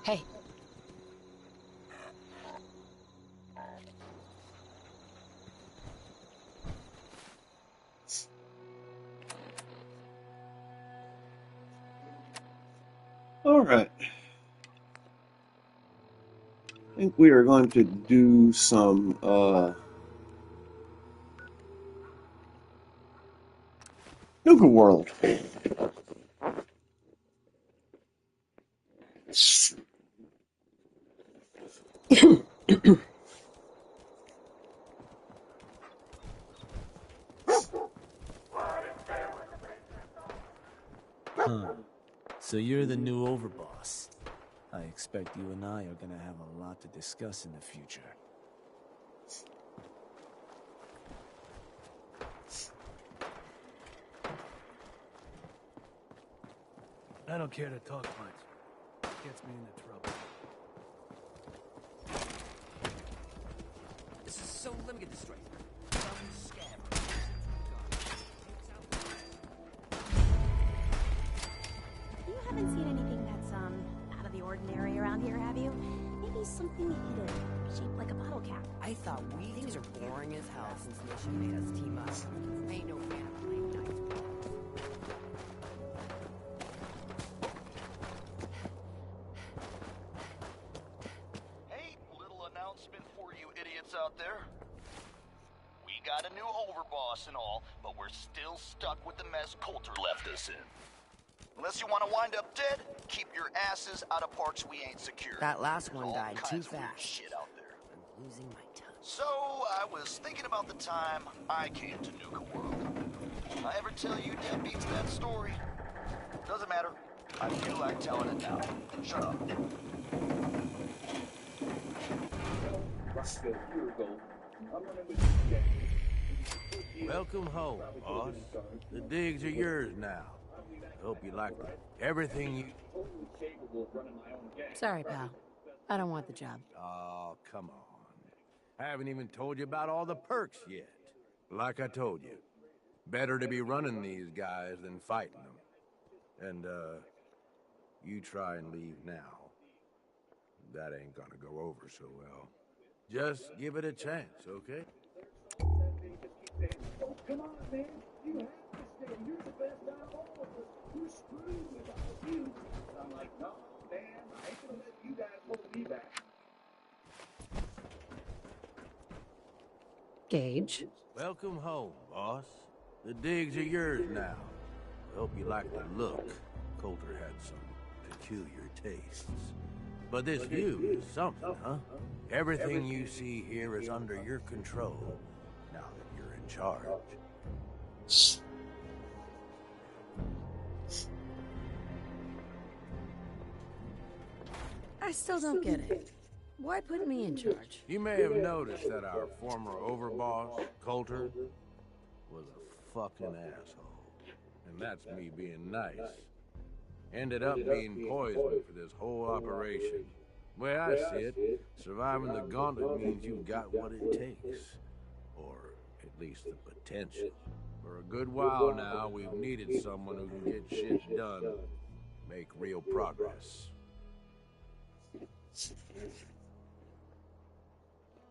Hey. All right. I think we are going to do some Nuka World. Huh. So you're the new overboss. I expect you and I are gonna have a lot to discuss in the future. I don't care to talk much. Gets me into trouble. This is so... Let me get this straight. You haven't seen anything that's, out of the ordinary around here, have you? Maybe something hidden, shaped like a bottle cap. I thought things are boring as hell since the mission made us team up. I ain't no fan of playing nice. Hey, little announcement for you idiots out there. We got a new overboss and all, but we're still stuck with the mess Coulter left us in. Unless you want to wind up dead, keep your asses out of parts we ain't secured. That last one There's all died too kinds of weird fast. shit out there. I'm losing my touch. So, I was thinking about the time I came to Nuka World. Did I ever tell you deadbeats that story? Doesn't matter. I feel like telling it now. Shut up. Welcome home, boss. The digs are yours now. I hope you like them. Everything you... Sorry, pal. I don't want the job. Oh, come on. I haven't even told you about all the perks yet. Like I told you, better to be running these guys than fighting them. And, you try and leave now. That ain't gonna go over so well. Just give it a chance, okay? Come on, man. You have to stay. You're the best out of all of us. We're screwed without you. I'm like, no, man. I ain't gonna let you guys hold me back. Gage. Welcome home, boss. The digs are yours now. I hope you like the look. Coulter had some peculiar tastes. But this view is something, huh? Everything you see here is under your control, now that you're in charge. I still don't get it. Why put me in charge? You may have noticed that our former overboss, Coulter, was a fucking asshole. And that's me being nice. Ended up being poisoned for this whole operation. The way I see it, surviving the gauntlet means you've got what it takes. Or at least the potential. For a good while now, we've needed someone who can get shit done. Make real progress.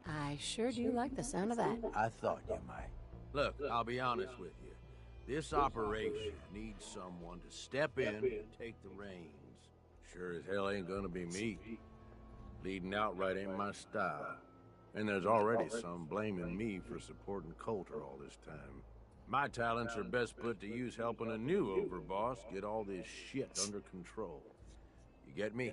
I sure do like the sound of that. I thought you might. Look, I'll be honest with you. This operation needs someone to step in and take the reins. Sure as hell ain't gonna be me. Leading outright ain't my style. And there's already some blaming me for supporting Coulter all this time. My talents are best put to use helping a new overboss get all this shit under control. You get me?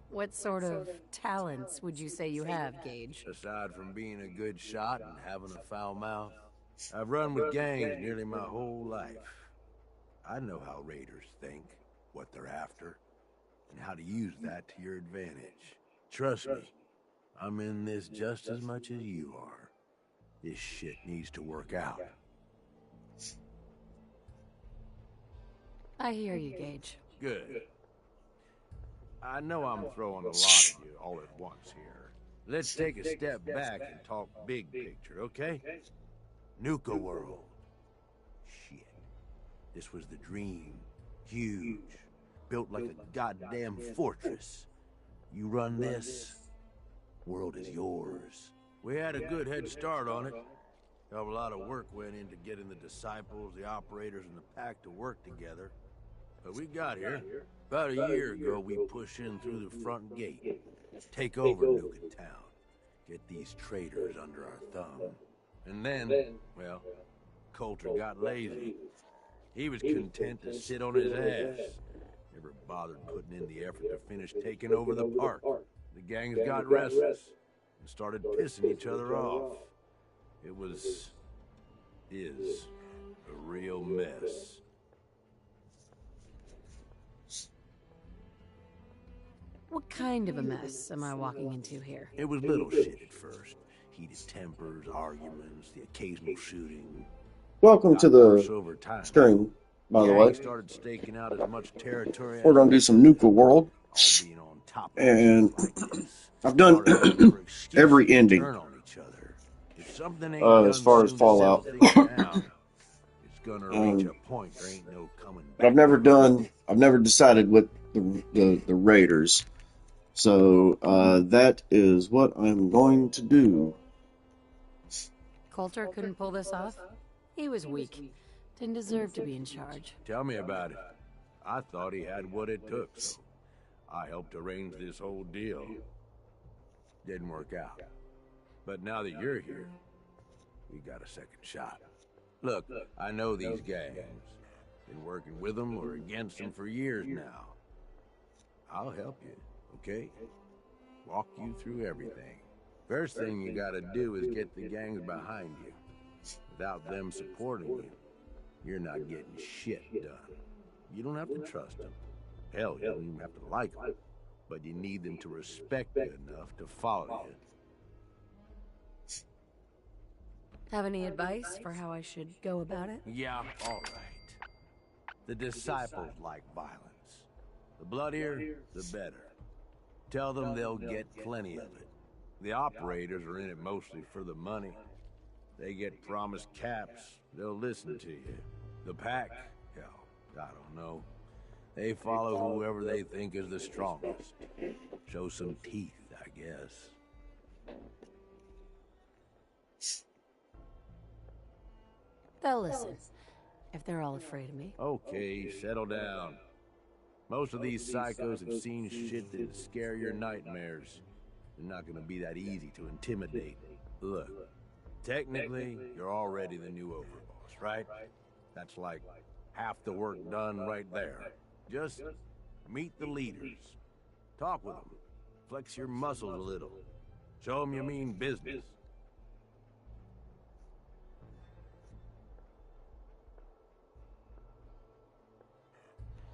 What sort of talents would you say you have, Gage? Aside from being a good shot and having a foul mouth, I've run with gangs nearly my whole life. I know how raiders think, what they're after, and how to use that to your advantage. Trust me, I'm in this just as much as you are. This shit needs to work out. I hear you, Gage. Good. I know I'm throwing a lot at you all at once here. Let's take a step back and talk big picture, okay? Nuka World. Shit. This was the dream. Huge. Built like a goddamn fortress. You run this, world is yours. We had a good head start on it. Hell of a lot of work went into getting the disciples, the operators, and the pack to work together. But we got here. About a year ago, we pushed in through the front gate. Take over Nuka Town. Get these traitors under our thumb. And then, well, Coulter got lazy. He was content to sit on his ass. Never bothered putting in the effort to finish taking over the park. The gangs got restless and started pissing each other off. It is a real mess. What kind of a mess am I walking into here? It was little shit at first. Heated tempers, arguments, the occasional shooting. Welcome to Worse the over time. stream, by the way. Gangs started staking out as much territory We're as going to do some Nuka World. all being on top of And each other like this. I've done Started looking for excuses every to ending. turn on each other. If something ain't done As far as soon to Fallout. settle things down, it's gonna reach a point there ain't no coming But back. I've never decided with the Raiders. So that is what I'm going to do. Coulter couldn't pull this off? He was weak. Didn't deserve to be in charge. Tell me about it. I thought he had what it took, so I helped arrange this whole deal. Didn't work out. But now that you're here, we got a second shot. Look, I know these gangs. Been working with them or against them for years now. I'll help you, okay? Walk you through everything. First thing you gotta do is get the gangs behind you. Without them supporting you, you're not getting shit done. You don't have to trust them. Hell, you don't even have to like them. But you need them to respect you enough to follow you. Have any advice for how I should go about it? Yeah, all right. The disciples like violence. The bloodier, the better. Tell them they'll get plenty of it. The operators are in it mostly for the money. They get promised caps, they'll listen to you. The pack, hell, I don't know. They follow whoever they think is the strongest. Show some teeth, I guess. They'll listen. If they're all afraid of me. Okay, settle down. Most of these psychos have seen shit that'd scare your nightmares. They're not gonna be that easy to intimidate. Look, technically, you're already the new overboss, right? That's like half the work done right there. Just meet the leaders. Talk with them. Flex your muscles a little. Show them you mean business.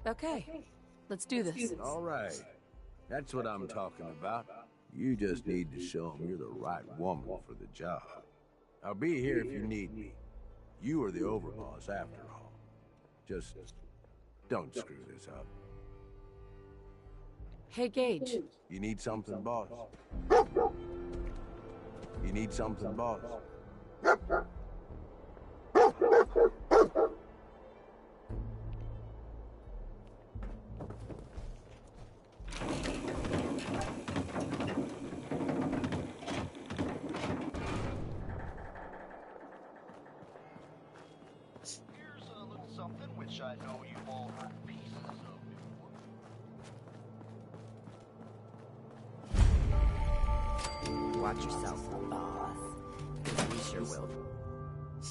Okay, let's do this. All right. That's what I'm talking about. You just need to show them you're the right woman for the job. I'll be here if you need me. You are the overboss after all. Just don't screw this up. Hey, Gage. You need something, boss? You need something, boss? Here's a little something which I know you've all heard pieces of before. Watch yourself, boss. Because we sure will.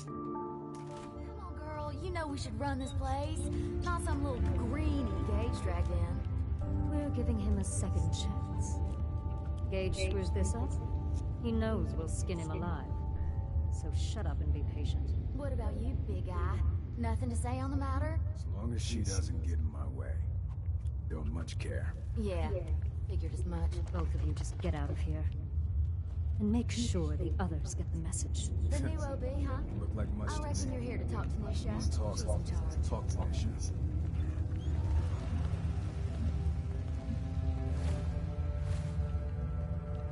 Come on, girl. You know we should run this place. Not some little greenie Gage dragged in. We're giving him a second chance. Gage screws this up, he knows we'll skin him alive. So shut up and be patient. What about you, big guy? Nothing to say on the matter? As long as she doesn't get in my way. Don't much care. Yeah, figured as much. Both of you just get out of here. And make sure the others get the message. The new OB, huh? Look like much I to reckon me. you're here to talk to Nisha. Let's talk. She's in charge. Talk to Nisha.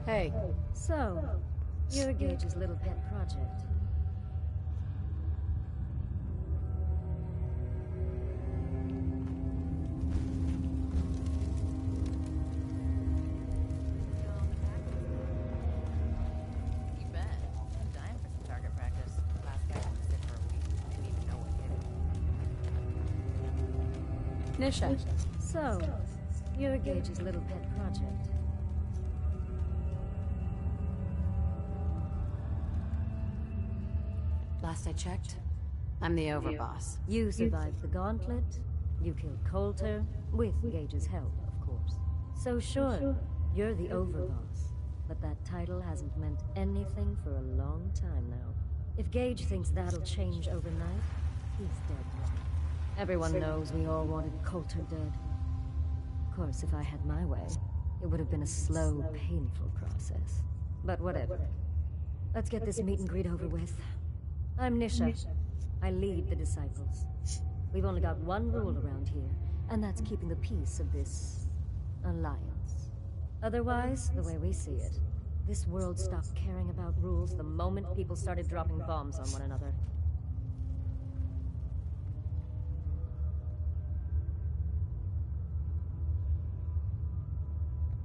Hey, So, you're Gage's little pet project. Nisha. So, you're Gage's little pet project. Last I checked, I'm the overboss. You survived the gauntlet, you killed Coulter, with Gage's help, of course. So sure, you're the overboss, but that title hasn't meant anything for a long time now. If Gage thinks that'll change overnight, he's dead now. Everyone knows we all wanted Coulter dead. Of course, if I had my way, it would have been a slow, painful process. But whatever. Let's get this meet and greet over with. I'm Nisha. I lead the Disciples. We've only got one rule around here, and that's keeping the peace of this alliance. Otherwise, the way we see it, this world stopped caring about rules the moment people started dropping bombs on one another.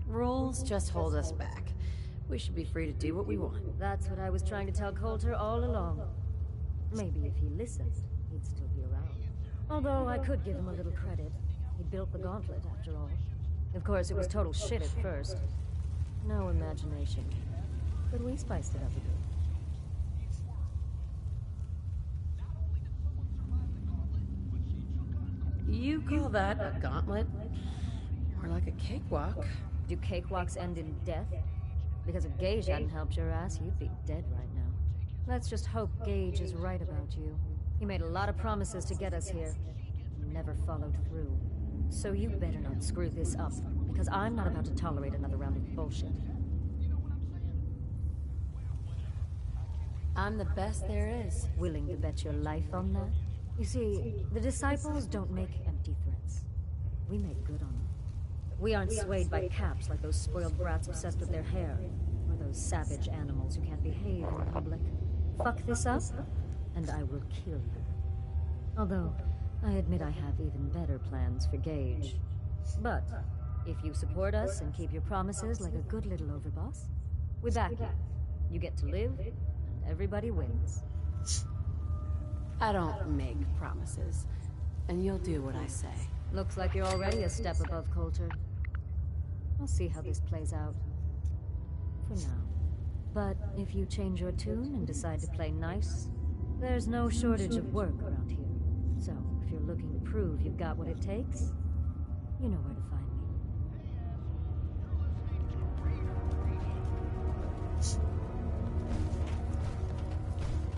Rules just hold us back. We should be free to do what we want. That's what I was trying to tell Coulter all along. Maybe if he listened, he'd still be around. Although I could give him a little credit. He built the gauntlet, after all. Of course, it was total shit at first. No imagination. But we spiced it up a bit. You call that a gauntlet? More like a cakewalk. Do cakewalks end in death? Because if Gage hadn't helped your ass, you'd be dead right now. Let's just hope Gage is right about you. He made a lot of promises to get us here. He never followed through. So you better not screw this up, because I'm not about to tolerate another round of bullshit. I'm the best there is. Willing to bet your life on that? You see, the Disciples don't make empty threats. We make good on them. We aren't swayed by caps like those spoiled brats obsessed with their hair, or those savage animals who can't behave in public. Fuck this up, and I will kill you. Although, I admit I have even better plans for Gage. But, if you support us and keep your promises like a good little overboss, we back you. You get to live, and everybody wins. I don't make promises, and you'll do what I say. Looks like you're already a step above Coulter. I'll see how this plays out. For now. But if you change your tune and decide to play nice, there's no shortage of work around here. So, if you're looking to prove you've got what it takes, you know where to find me.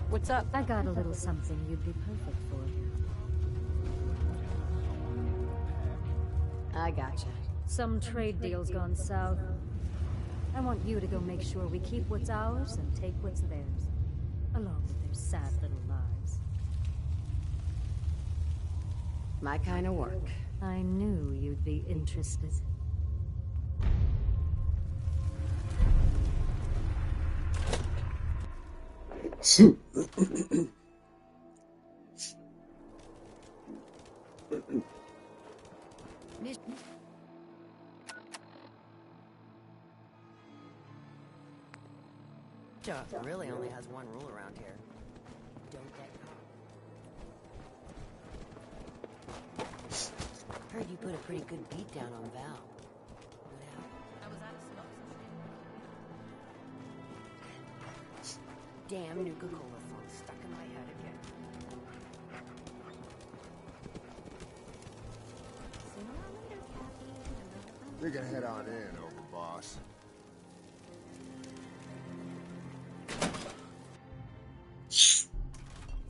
What's up? I got a little something you'd be perfect for. I gotcha. Some trade deal's gone south. I want you to go make sure we keep what's ours and take what's theirs, along with their sad little lives. My kind of work. I knew you'd be interested. Chuck really only has one rule around here. Don't get caught. Heard you put a pretty good beat down on Val. What happened? I was out of smokes. Damn Nuka-Cola song stuck in my head again. Sooner or later, Kathy. We can head on in, overboss.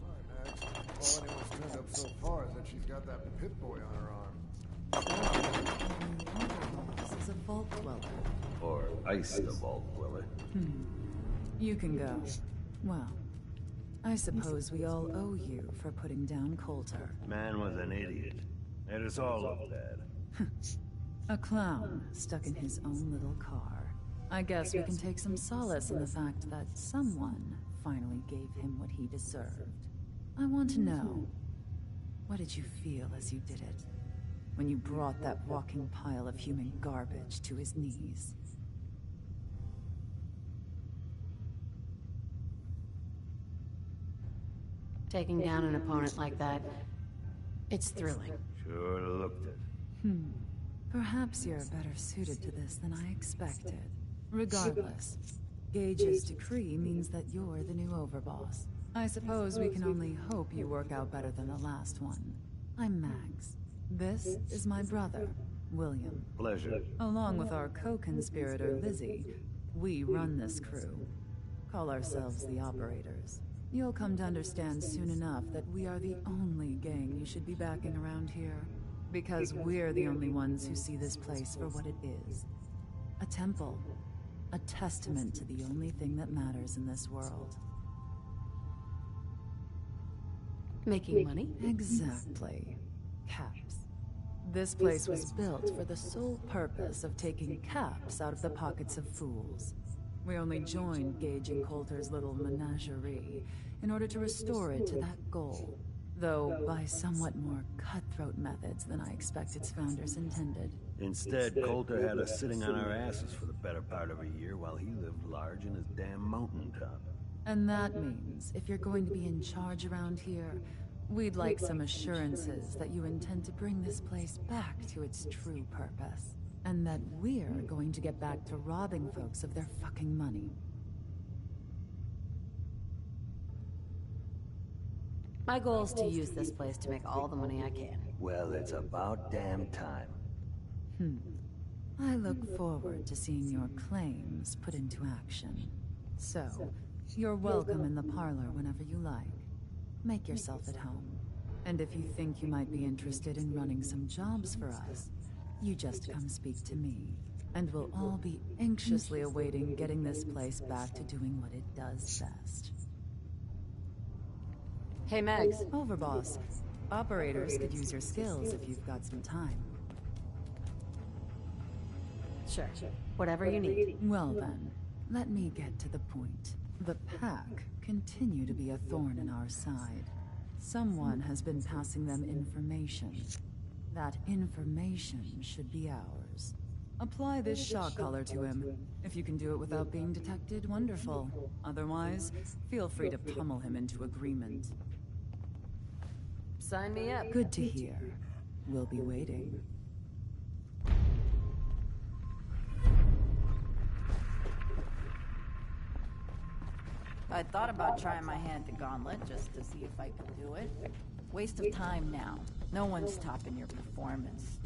All anyone's turned up so far is that she's got that pit boy on her arm. This is a vault dweller. Or ice the vault dweller. You can go. Well, I suppose we all owe you for putting down Coulter. Man was an idiot. Made us all look bad. A clown stuck in his own little car. I guess we can take some solace in the fact that someone finally gave him what he deserved. I want to know, what did you feel as you did it? When you brought that walking pile of human garbage to his knees? Taking down an opponent like that, it's thrilling. Sure looked it. Perhaps you're better suited to this than I expected. Regardless, Gage's decree means that you're the new overboss. I suppose we can only hope you work out better than the last one. I'm Max. This is my brother, William. Pleasure. Along with our co-conspirator, Lizzie, we run this crew. Call ourselves the Operators. You'll come to understand soon enough that we are the only gang you should be backing around here. Because we're the only ones who see this place for what it is. A temple. A testament to the only thing that matters in this world. Making money? Exactly. Caps. This place was built for the sole purpose of taking caps out of the pockets of fools. We only joined Gage and Coulter's little menagerie in order to restore it to that goal. Though by somewhat more cutthroat methods than I expect its founders intended. Instead, Coulter had us sitting on our asses for the better part of a year while he lived large in his damn mountaintop. And that means, if you're going to be in charge around here, we'd like some assurances that you intend to bring this place back to its true purpose. And that we're going to get back to robbing folks of their fucking money. My goal is to use this place to make all the money I can. Well, it's about damn time. I look forward to seeing your claims put into action. So, you're welcome in the parlor whenever you like. Make yourself at home. And if you think you might be interested in running some jobs for us, you just come speak to me. And we'll all be anxiously awaiting getting this place back to doing what it does best. Hey, Megs. Overboss. Operators could use your skills if you've got some time. Sure. Whatever you need. Well then, let me get to the point. The Pack continue to be a thorn in our side. Someone has been passing them information. That information should be ours. Apply this shock collar to him. If you can do it without being detected, wonderful. Otherwise, feel free to pummel him into agreement. Sign me up. Good to hear. We'll be waiting. I thought about trying my hand at the gauntlet just to see if I could do it. Waste of time now. No one's topping your performance.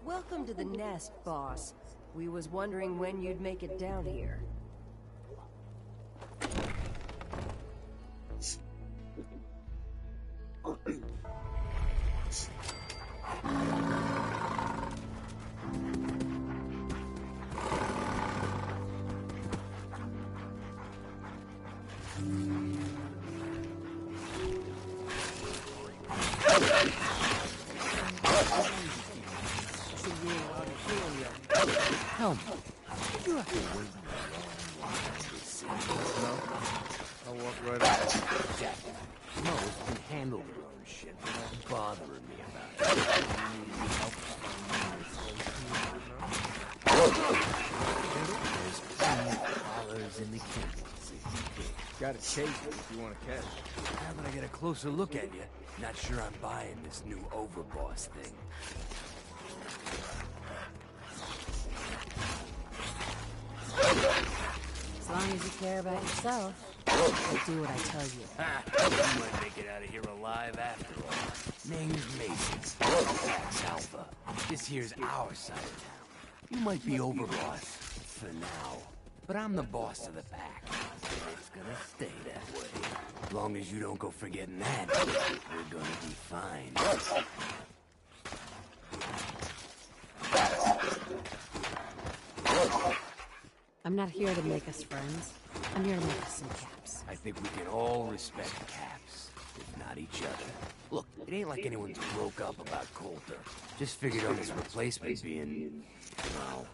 Welcome to the nest, boss. We was wondering when you'd make it down here. Help. You have to wait I'll walk right out. Jack, no, you can handle your own shit without bothering me about it. There's plenty of collars in the kitchen. Gotta chase it if you want to catch it. Now that I get a closer look at you, not sure I'm buying this new overboss thing. As long as you care about yourself, you'll do what I tell you. Ha! You might make it out of here alive after all. Name's Mason. That's Alpha. This here's our side of town. You might be overboss for now, but I'm the boss of the pack. And it's gonna stay that way. As long as you don't go forgetting that, we're gonna be fine. I'm not here to make us friends. I'm here to make us some caps. I think we can all respect Caps, if not each other. Look, it ain't like anyone's broke up about Coulter. Just figured on his replacement being, well,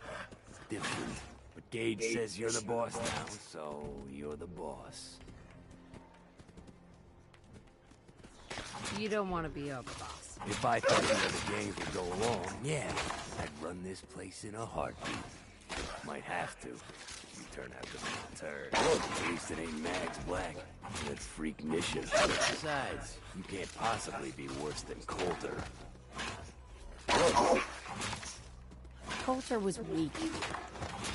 different. But Gage says you're the boss now, so you're the boss. You don't want to be overboss. If I thought the other gangs would go along, yeah, I'd run this place in a heartbeat. Might have to. You turn out to be a turd. At least it ain't Max Black. That's Freak Nisha. Besides, you can't possibly be worse than Coulter. Coulter was weak.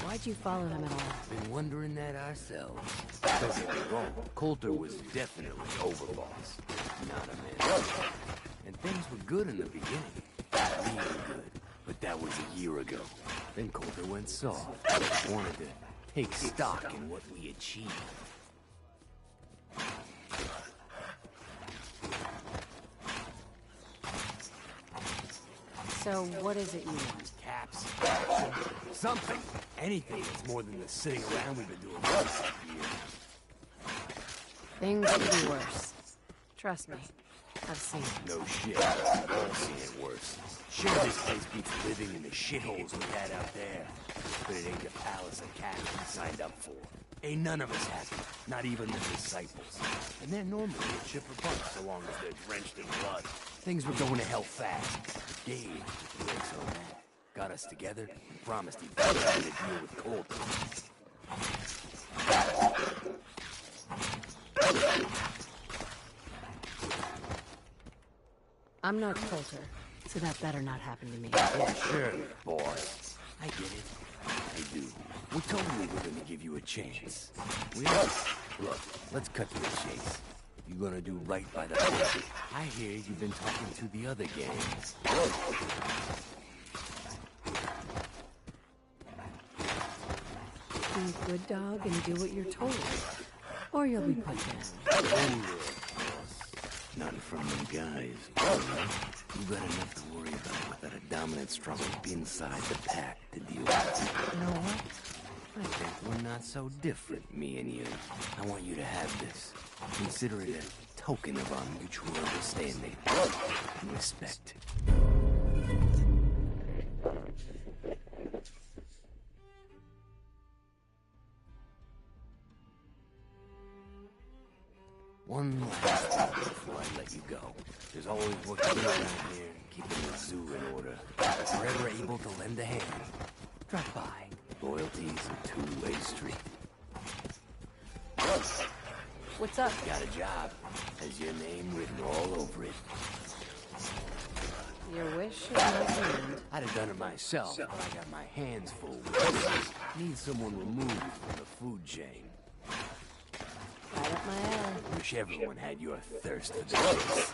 Why'd you follow him at all? Been wondering that ourselves. Don't get me wrong, Coulter was definitely overboss. Not a man. And things were good in the beginning. Really good. But that was a year ago. Then Coulter went soft. Wanted to take stock in what we achieved. So what is it you want? Caps. Something. Anything that's more than the sitting around we've been doing for years. Things could be worse. Trust me. I've seen it. No shit. I've all seen it worse. Sure, this place beats living in the shitholes we had out there. But it ain't the palace of cats we signed up for. Ain't none of us happy. Not even the disciples. And they're normally a chipper bunch so long as they're drenched in blood. Things were going to hell fast. Gabe, who thinks on that, got us together and promised he'd find out a deal with Coulter. I'm not Coulter, so that better not happen to me. Yeah, sure, boss. I get it. I do. We're totally willing to give you a chance. We are. Look, let's cut to the chase. You're gonna do right by the family. I hear you've been talking to the other gangs. Be a good dog and do what you're told. Or you'll be put down. Oh, yeah, boss. Nothing from them guys. You got enough to worry about without a dominant struggle inside the pack to deal with. You know what? I think we're not so different, me and you. I want you to have this. Consider it a token of our mutual understanding and respect. One last thing before I let you go. There's always work to do around here, keeping the zoo in order. If we're ever able to lend a hand, drop by. Loyalty's a two-way street. What's up? Got a job. Has your name written all over it. Your wish is my command. I'd have done it myself, but I got my hands full with it. Need someone removed from the food chain. Right up my alley. Wish everyone had your thirst for the chase.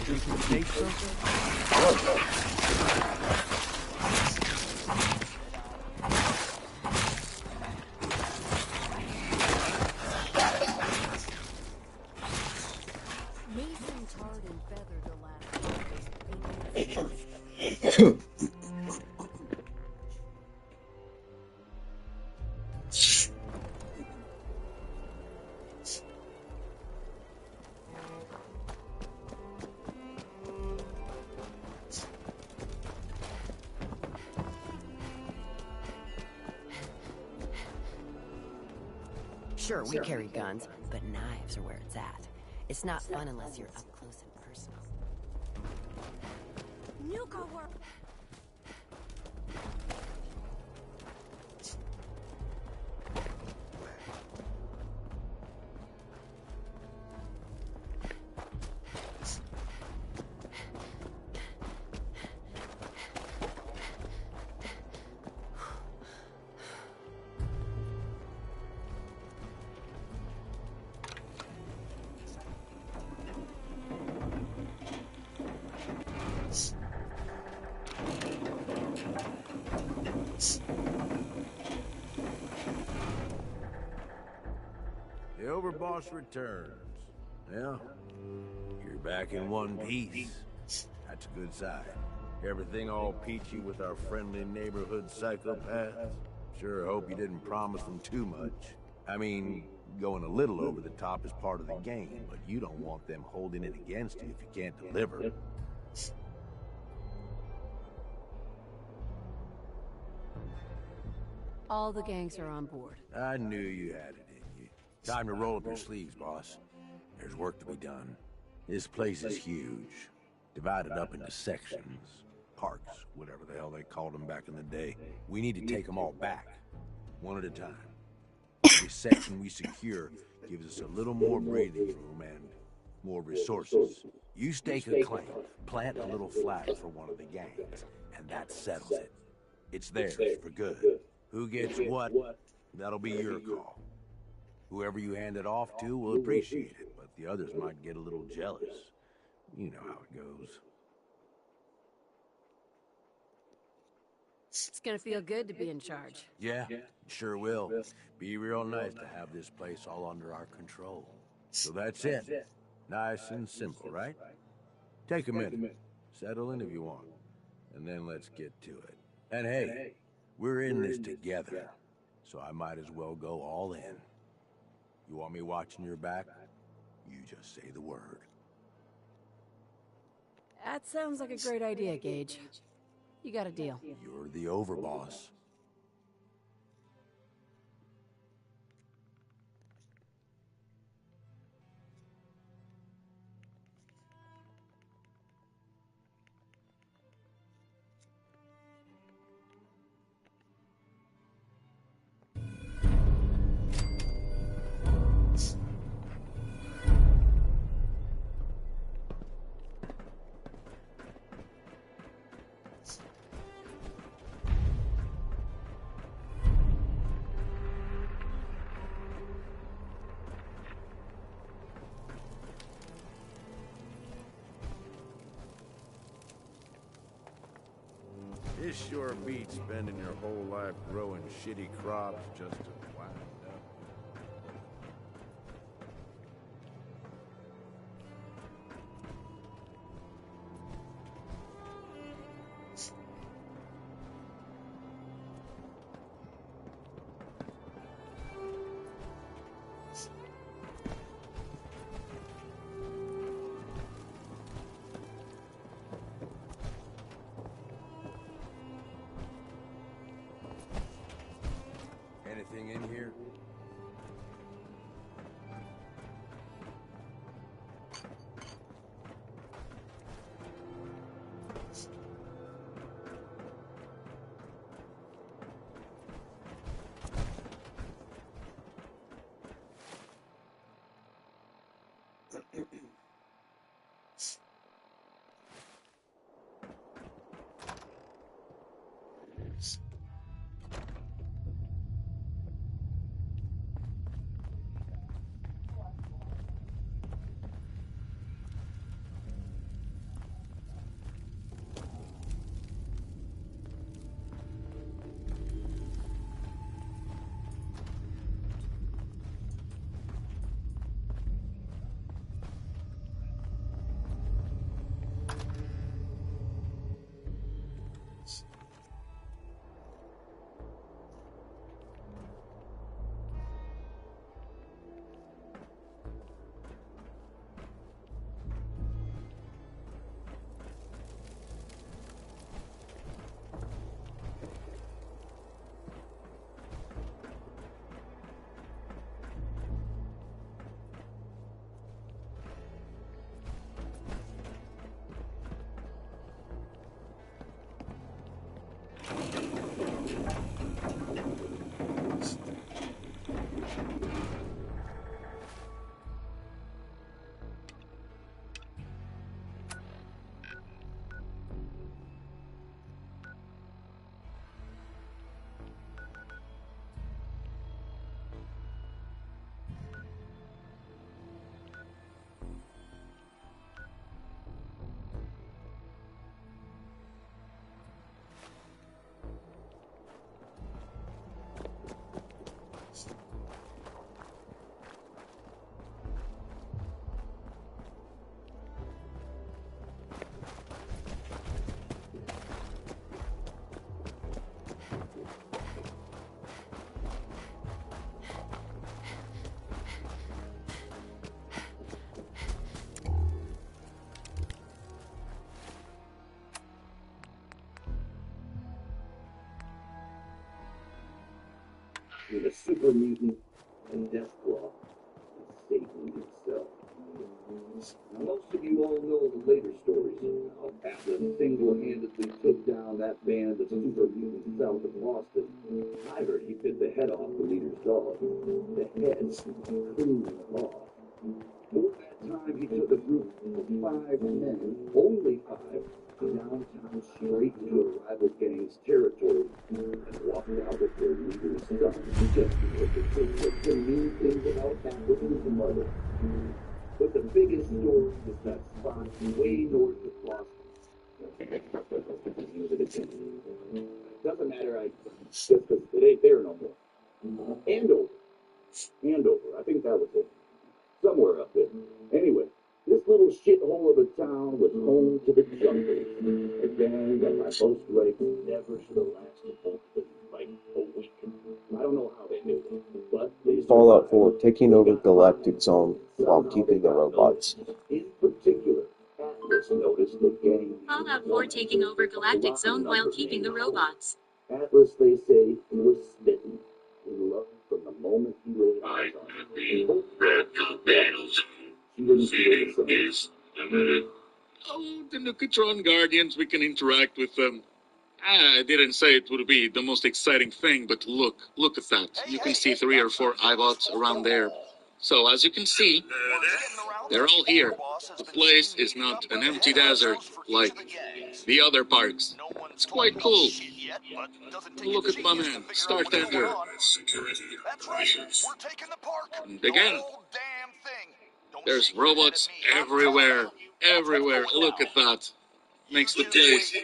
You can take something? Mason tarred and feathered the last. Sure, we carry guns, but knives are where it's at. It's not fun unless you're up close and personal. Nuka work. The Overboss returns. Yeah, you're back in one piece. That's a good sign. Everything all peachy with our friendly neighborhood psychopaths? Sure hope you didn't promise them too much. I mean, going a little over the top is part of the game, but you don't want them holding it against you if you can't deliver. All the gangs are on board. I knew you had it in you. Time to roll up your sleeves, boss. There's work to be done. This place is huge. Divided up into sections. Parks, whatever the hell they called them back in the day. We need to take them all back. One at a time. Every section we secure gives us a little more breathing room and more resources. You stake a claim, plant a little flag for one of the gangs, and that settles it. It's theirs for good. Who gets what, that'll be your call. Whoever you hand it off to will appreciate it, but the others might get a little jealous. You know how it goes. It's gonna feel good to be in charge. Yeah, sure will. Be real nice to have this place all under our control. So that's it. Nice and simple, right? Take a minute. Settle in if you want. And then let's get to it. And hey, we're in this together. So I might as well go all in. You want me watching your back? You just say the word. That sounds like a great idea, Gage. You got a deal. You're the overboss. This sure beats spending your whole life growing shitty crops just to wind up. Anything in here? With a super mutant and death claw. Now, most of you all know the later stories of how Atlas single-handedly took down that band of super mutants south of Boston. I heard he bit the head off the leader's dog. The head's clean off. Over that time, he took a group of 5 men, only 5, downtown straight into a rival gang's territory and walked out with their leader's son just because the kid said some mean things about Atlas with the mother. But the biggest story is that spot way north of Boston. Doesn't matter, just because it ain't there no more. Andover, I think that was it. Somewhere up there. Anyway, this little shithole of a town was home to the Junglers, a gang that by most rights never should have lasted more than like a week. I don't know how they did it, but they Fallout 4, taking over Galactic Zone while keeping the robots. in particular, Atlas noticed the gang. Fallout 4 taking over Galactic Zone while keeping the robots. Atlas, they say, was smitten in love from the moment he laid eyes on her. She didn't feel the same. Oh, the Nucatron Guardians, we can interact with them. I didn't say it would be the most exciting thing, but look at that. You can see 3 or 4 iBots around there. So as you can see, they're all here. The place is not an empty desert like the other parks. It's quite cool. Look at my man, Star Tender. And again, there's robots everywhere. Everywhere. Look at that. Makes the place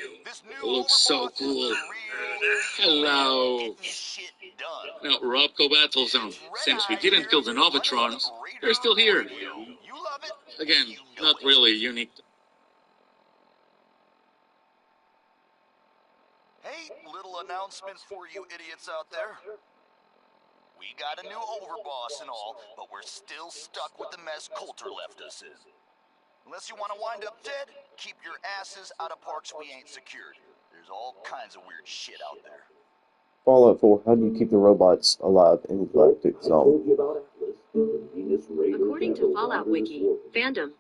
look so cool. Hello. Now, Robco Battle Zone. Since we didn't kill the Novatrons, they're still here. Again, not really unique. Hey, little announcement for you idiots out there. We got a new overboss and all, but we're still stuck with the mess Coulter left us in. Unless you want to wind up dead, keep your asses out of parks we ain't secured. There's all kinds of weird shit out there. Fallout 4, how do you keep the robots alive in Galactic Zone? According to Fallout Wiki, fandom,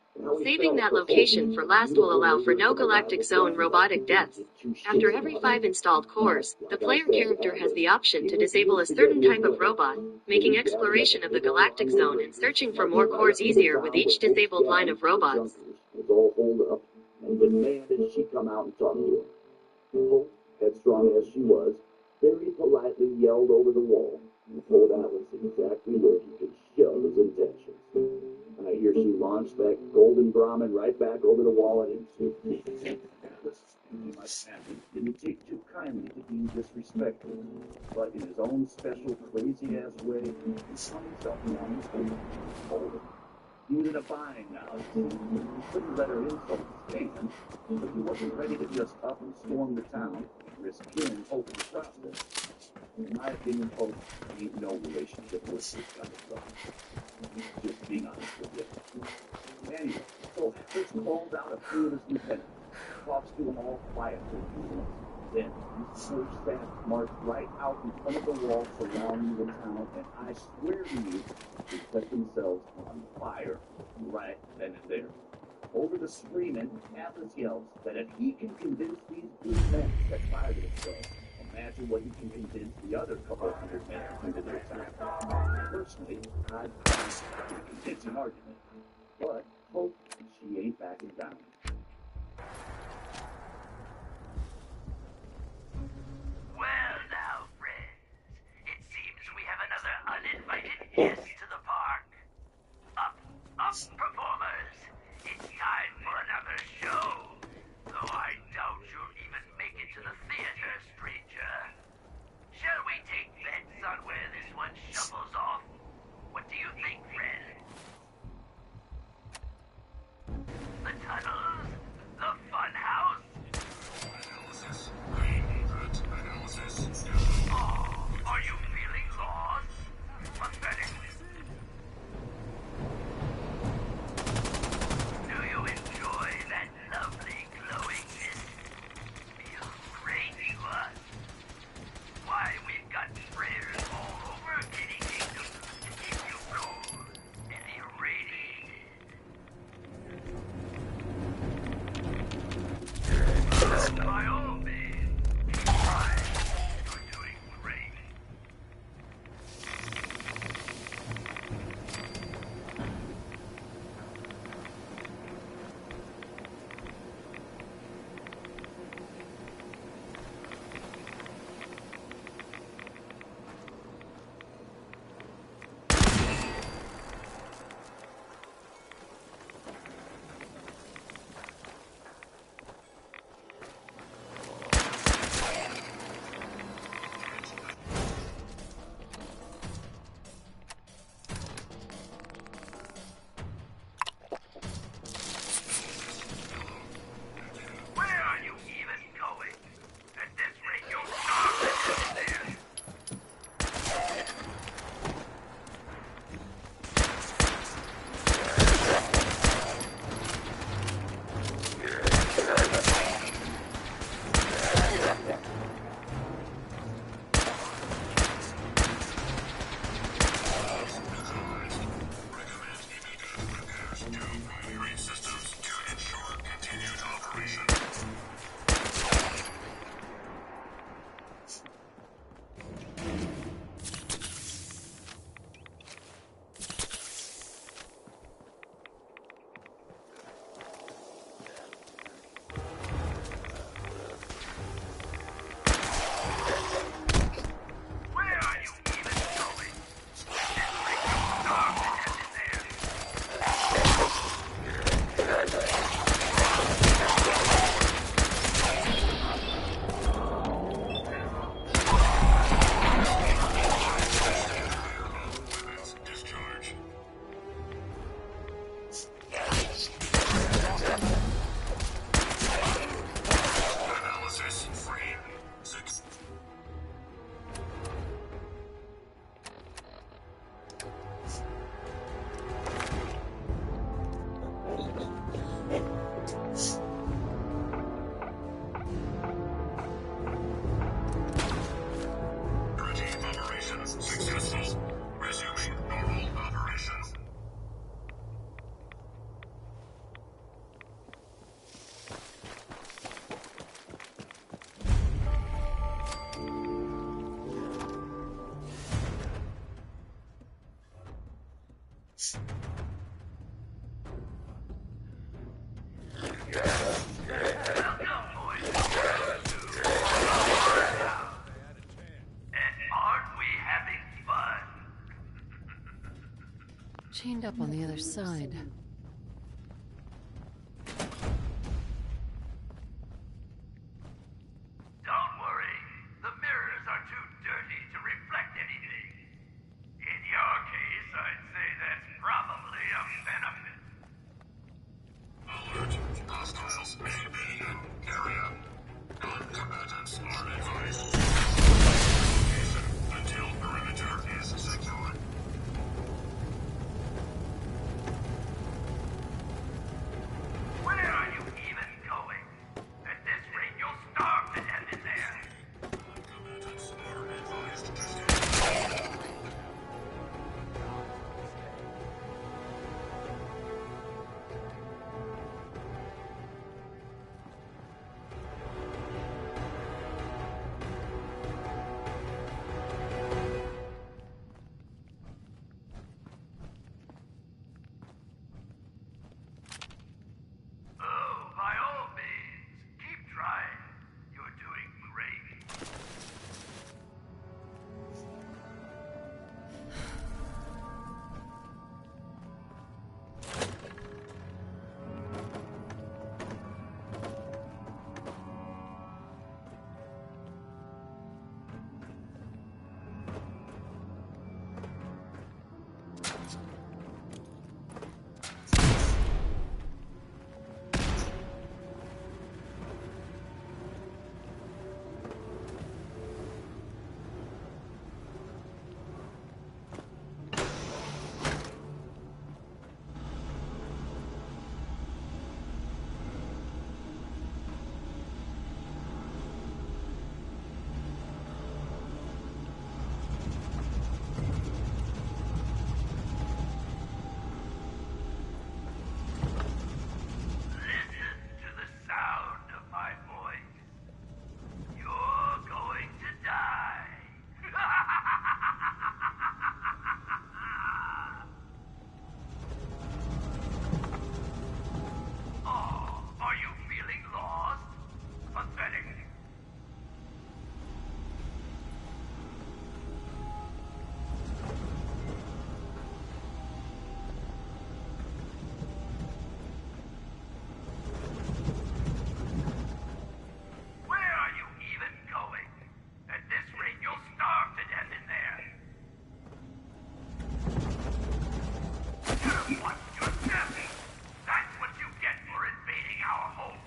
saving that location for last will allow for no Galactic Zone robotic deaths. After every 5 installed cores, the player character has the option to disable a certain type of robot, making exploration of the Galactic Zone and searching for more cores easier with each disabled line of robots. Was all holed up and demanded she come out and talk to him. Hope, headstrong as she was, very politely yelled over the wall and told Atlas exactly where he could shove his intentions. I hear she launched that golden Brahmin right back over the wall at him. Atlas, my family, didn't take too kindly to being disrespectful, but in his own special crazy-ass way, he saw himself on his own. He was in a bind now. He couldn't let her insult stand, but he wasn't ready to just up and storm the town and risk killing Hope in the process. In my opinion, Hope ain't no relationship with this kind of stuff. Just being honest with you. Anyway, so Atlas calls out a few of his lieutenants, talks to them all quietly. Then his first staff marched right out in front of the wall surrounding the town, and I swear to you, they set themselves on fire right then and there. Over the screaming, Atlas yells that if he can convince these good men to set fire to themselves, imagine what he can convince the other couple of hundred men to do to their town. Personally, I'd find a convincing argument, but Hope she ain't backing down. Well now, friends, it seems we have another uninvited guest to the park. Up, performers! It's time for another show. Though I doubt you'll even make it to the theater, stranger. Shall we take bets on where this one shuffles off? What do you think, Fred? The tunnel Aren't we having fun? Chained up on the other side. Don't worry. The mirrors are too dirty to reflect anything. In your case, I'd say that's probably a benefit. Alert. Hostiles may be in area. Non-combatants are advised. Location until perimeter is secured. Where are you even going? At this rate, you'll starve to death in there. Non-combatants are advised to stay. Oh, by all means, keep trying. You're doing great. Listen to the sound of my voice. You're going to die. Oh, are you feeling lost? Pathetic. Where are you even going? At this rate, you'll starve to death in there. You're what you're deaf. That's what you get for invading our home.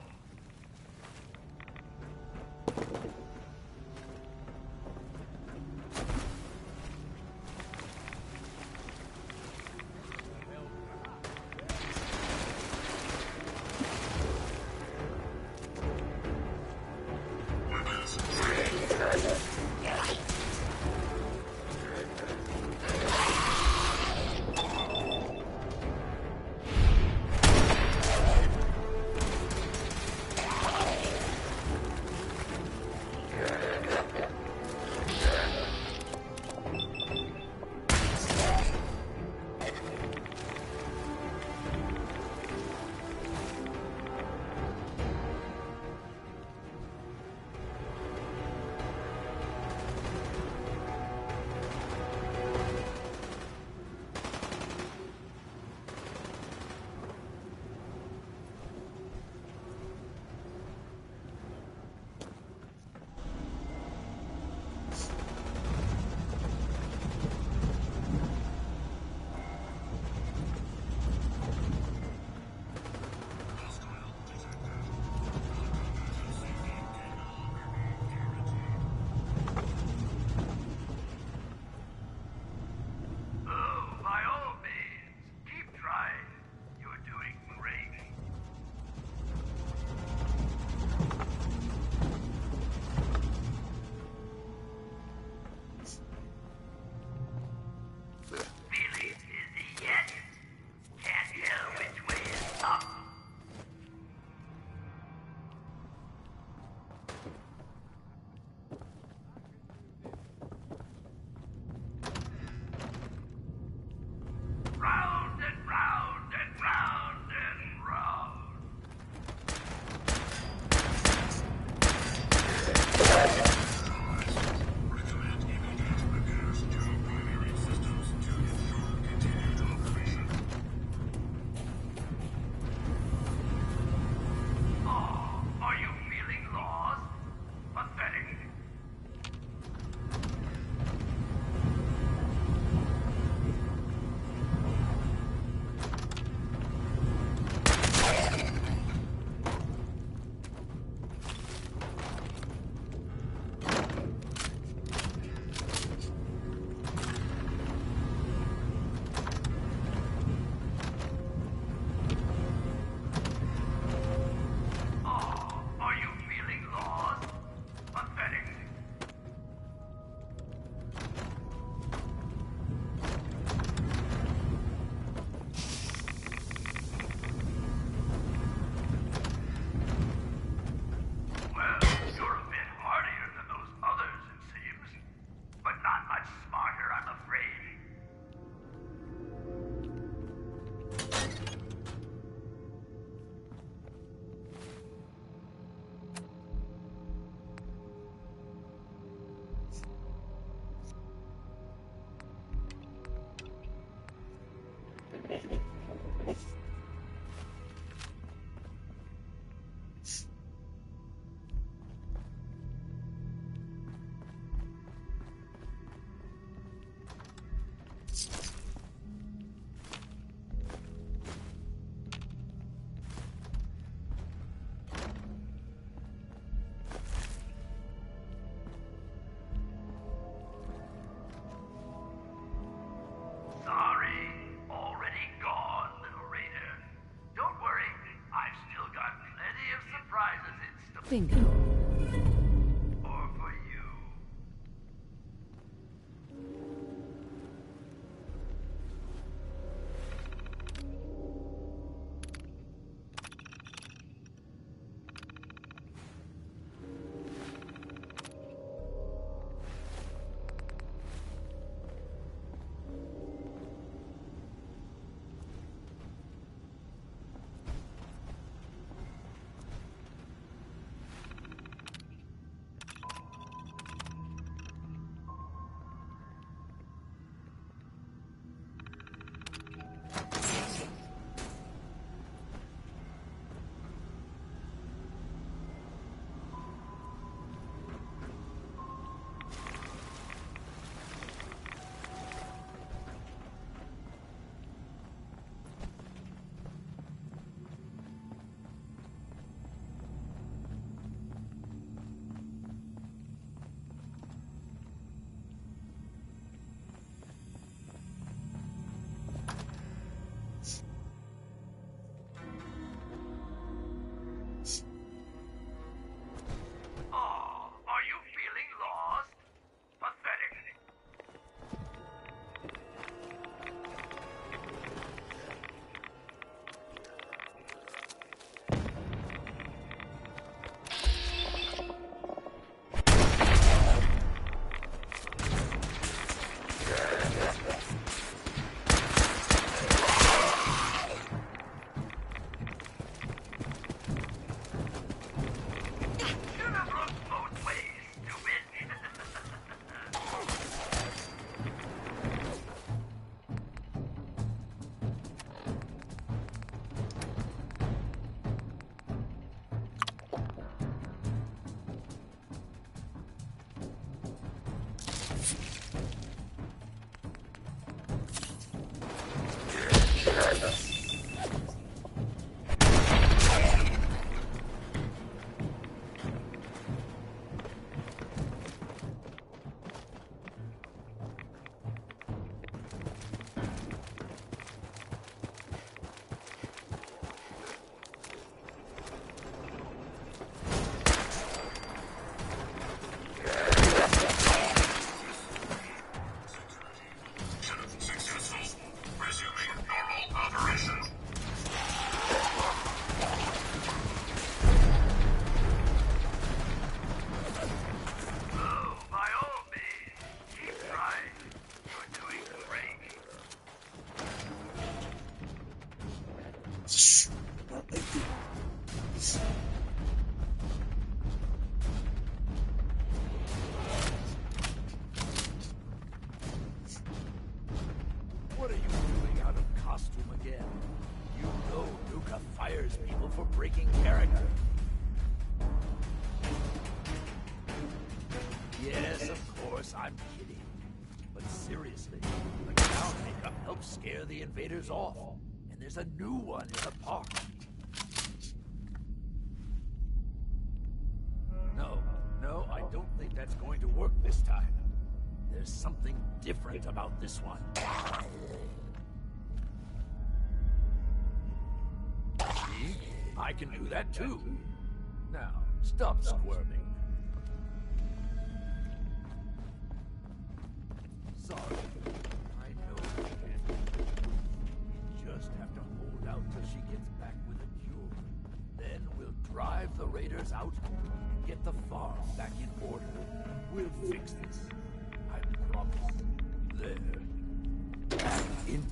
Bingo. Or for you. Oh, are you feeling lost? Pathetic. You have looked both ways, stupid. Successful. Resuming normal operations. Oh, by all means, keep trying. You're doing great. What are you doing out of costume again? You know Nuka fires people for breaking character. Yes, of course, I'm kidding. But seriously, the Crown Maker helped scare the invaders off. And there's a new one in the park. No, I don't think that's going to work this time. There's something different about this one. See? I can do that too. Now, stop squirming. Sorry. I know you can't. We just have to hold out till she gets back with a cure. Then we'll drive the raiders out and get the farm back in order. We'll fix this. I promise. There. Back in.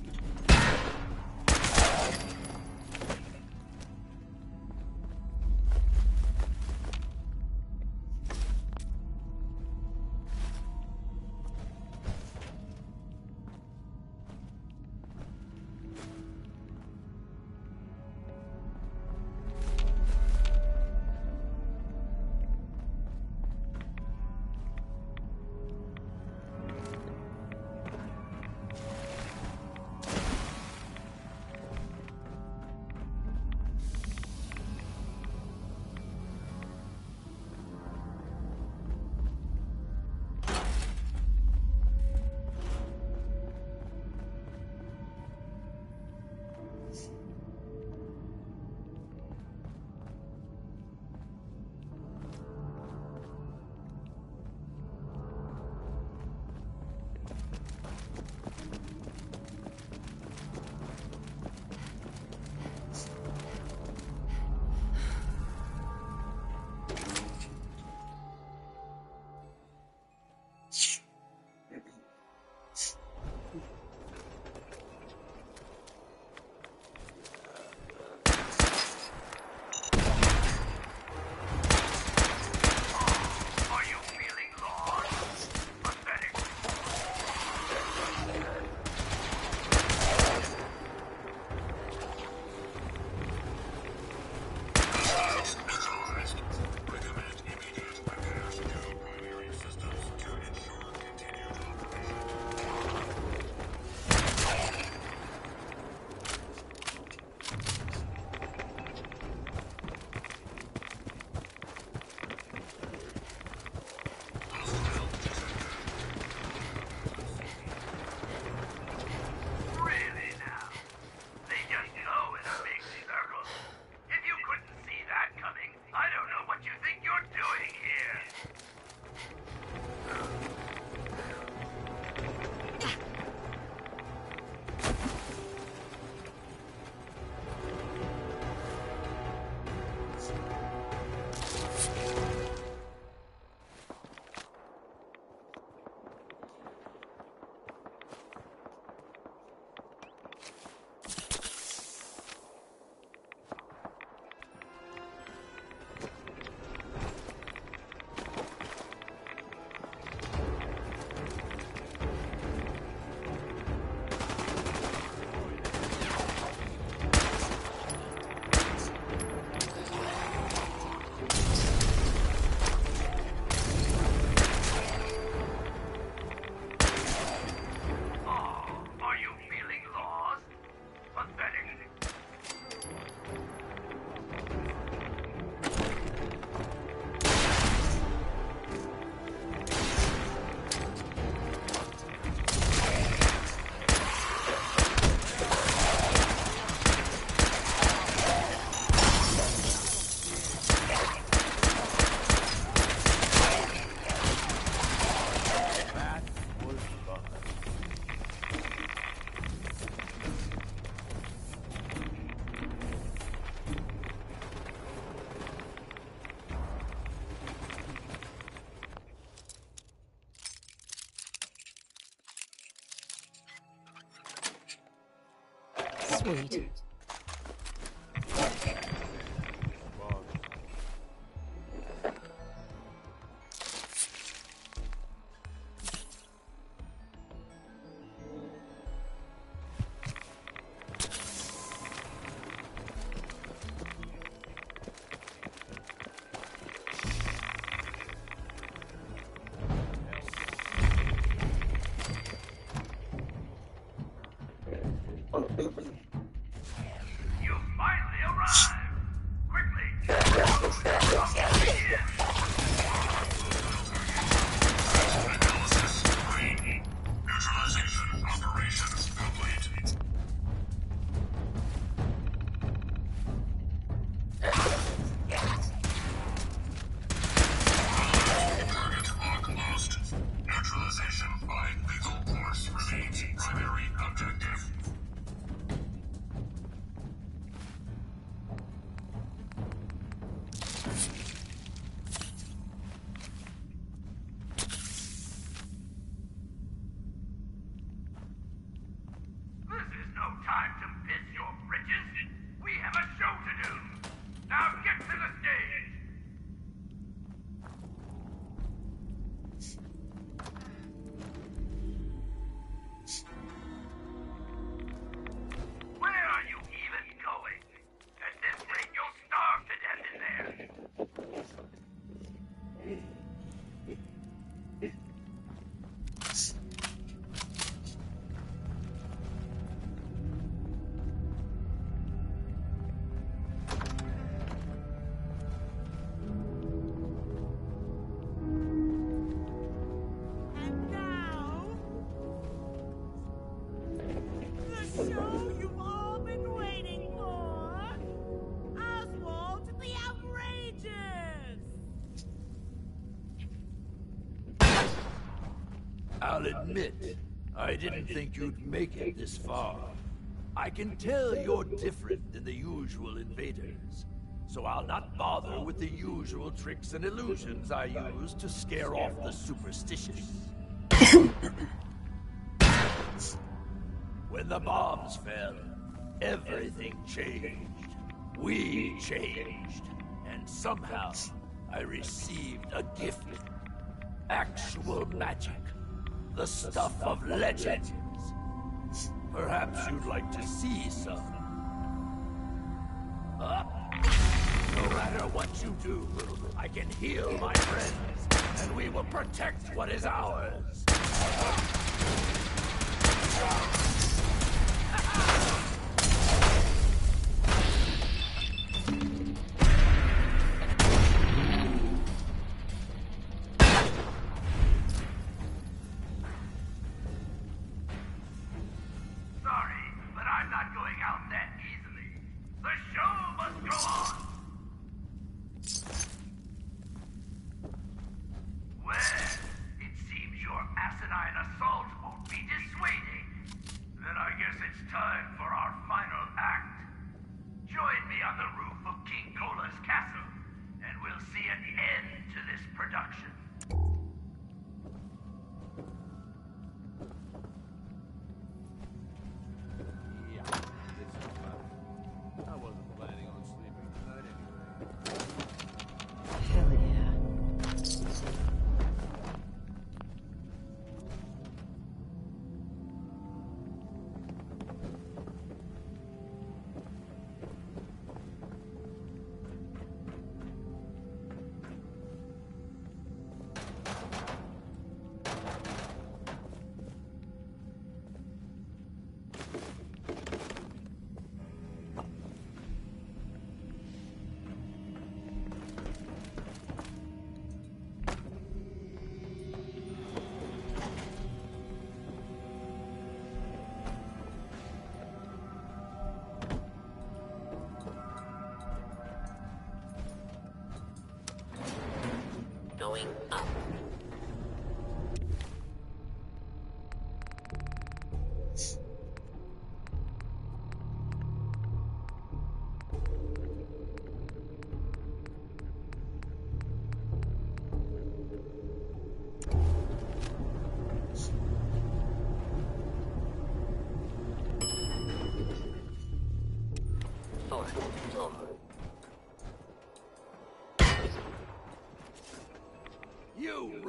Wait. You finally arrived! Quickly! Analysis complete. Neutralization operations complete. Target lock lost. Neutralization by lethal force remains primary objective. This is no time to piss your britches. We have a show to do. Now get to the stage. Where are you even going? At this rate, you'll starve to death in there. And now, the show you've all been waiting for, Oswald the Outrageous! I'll admit, I didn't think you'd make it this far. I can tell you're different than the usual invaders, so I'll not bother with the usual tricks and illusions I use to scare off the superstitious. When the bombs fell, everything changed. We changed. And somehow, I received a gift. Actual magic. The stuff of legends. Perhaps you'd like to see some. No matter what you do, I can heal my friends, and we will protect what is ours. Sorry, but I'm not going out that easily. The show must go on. Well, it seems your asinine assault won't be dissuading. Then I guess it's time for our final act. Join me on the roof of King Cola's castle, and we'll see an end to this production. Yeah, this is fun. I wasn't planning on sleeping tonight anyway. Hell yeah.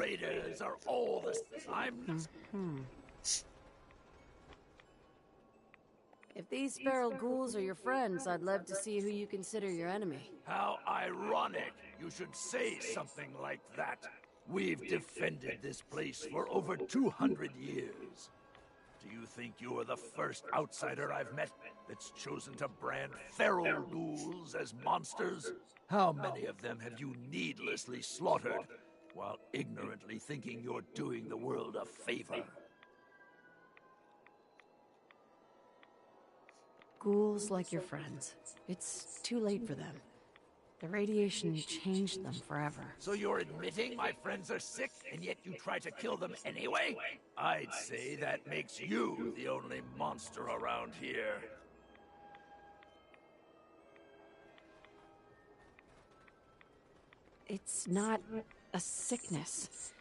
raiders are all the same. If these feral ghouls are your friends, I'd love to see who you consider your enemy. How ironic you should say something like that. We've defended this place for over 200 years. Do you think you're the first outsider I've met that's chosen to brand feral ghouls as monsters? How many of them have you needlessly slaughtered while ignorantly thinking you're doing the world a favor? Ghouls like your friends. It's too late for them. The radiation changed them forever. So you're admitting my friends are sick, and yet you try to kill them anyway? I'd say that makes you the only monster around here. It's not a sickness.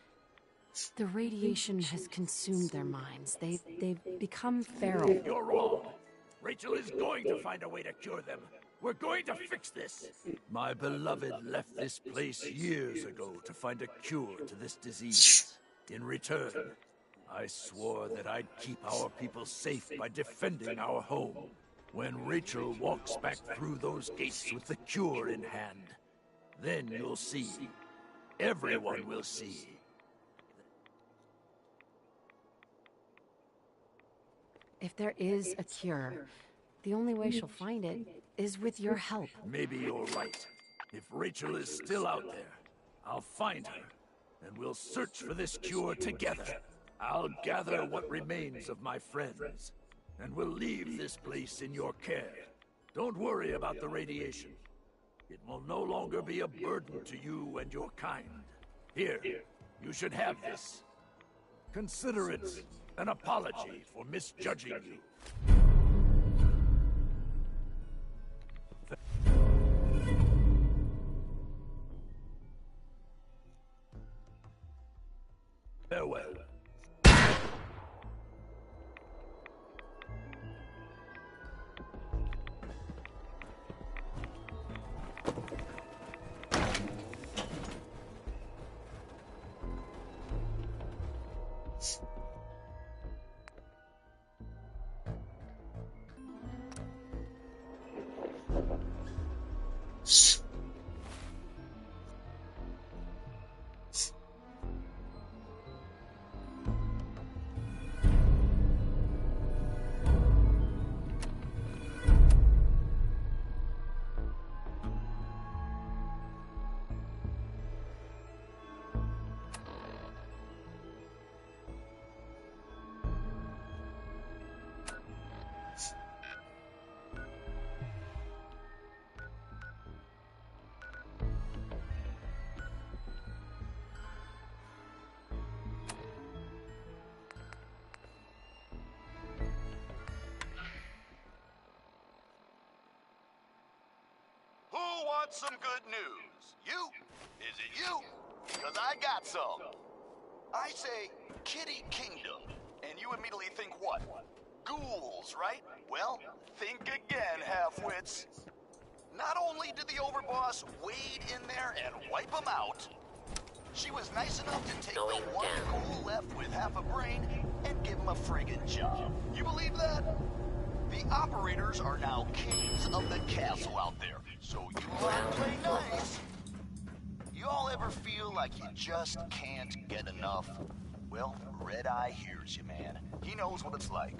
The radiation has consumed their minds. They've become feral. You're wrong. Rachel is going to find a way to cure them. We're going to fix this. My beloved left this place years ago to find a cure to this disease. In return, I swore that I'd keep our people safe by defending our home. When Rachel walks back through those gates with the cure in hand, then you'll see. Everyone will see. If there is a cure, the only way she'll find it is with your help. Maybe you're right. If Rachel is still out there, I'll find her, and we'll search for this cure together. I'll gather what remains of my friends, and we'll leave this place in your care. Don't worry about the radiation. It will no longer be a burden to you and your kind. Here, you should have this. Consider it an apology for misjudging you. Farewell. Who wants some good news? You? Is it you? Because I got some. I say Kitty Kingdom, and you immediately think what? Ghouls, right? Well, think again, half-wits. Not only did the overboss wade in there and wipe them out, she was nice enough to take the one ghoul left with half a brain and give him a friggin' job. You believe that? The operators are now kings of the castle out there, so you all play nice. You all ever feel like you just can't get enough? Well, Red Eye hears you, man. He knows what it's like.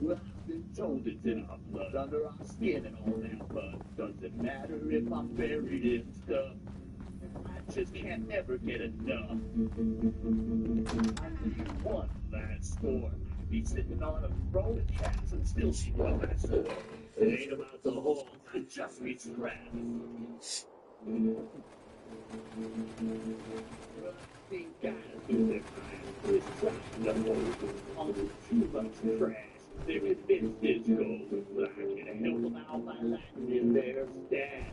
Well, I've been told it's in our blood, under our skin and all that, but doesn't matter if I'm buried in stuff. I just can't ever get enough. I need one last score. I'd be sitting on a throne of cats and still see one last score. It ain't about the whole, I just be scrapped. They gotta do their time. This trash the whole all too much trash. They're convinced it's gold, but I can help them out by lighting in their stash.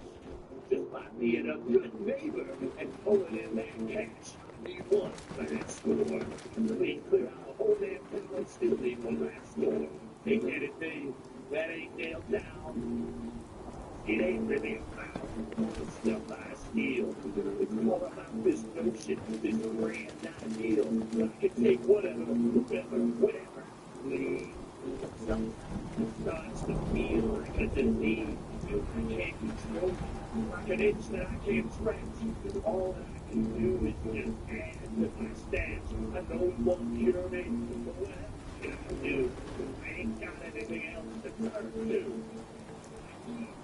Just by being a good neighbor and pulling in that cash. Need one last score. Clean clear out the whole damn town and still need one last score. Ain't anything that ain't nailed down. It ain't really about the stuff I steal. It's all about this notion, this grand ideal. I can take whatever, whatever, please. Something starts to feel like a disease. I can't control it. Like an itch that I can't scratch. All that I can do is just add to my stats. I know it won't cure me, but what else can I do? I ain't got anything else to turn to.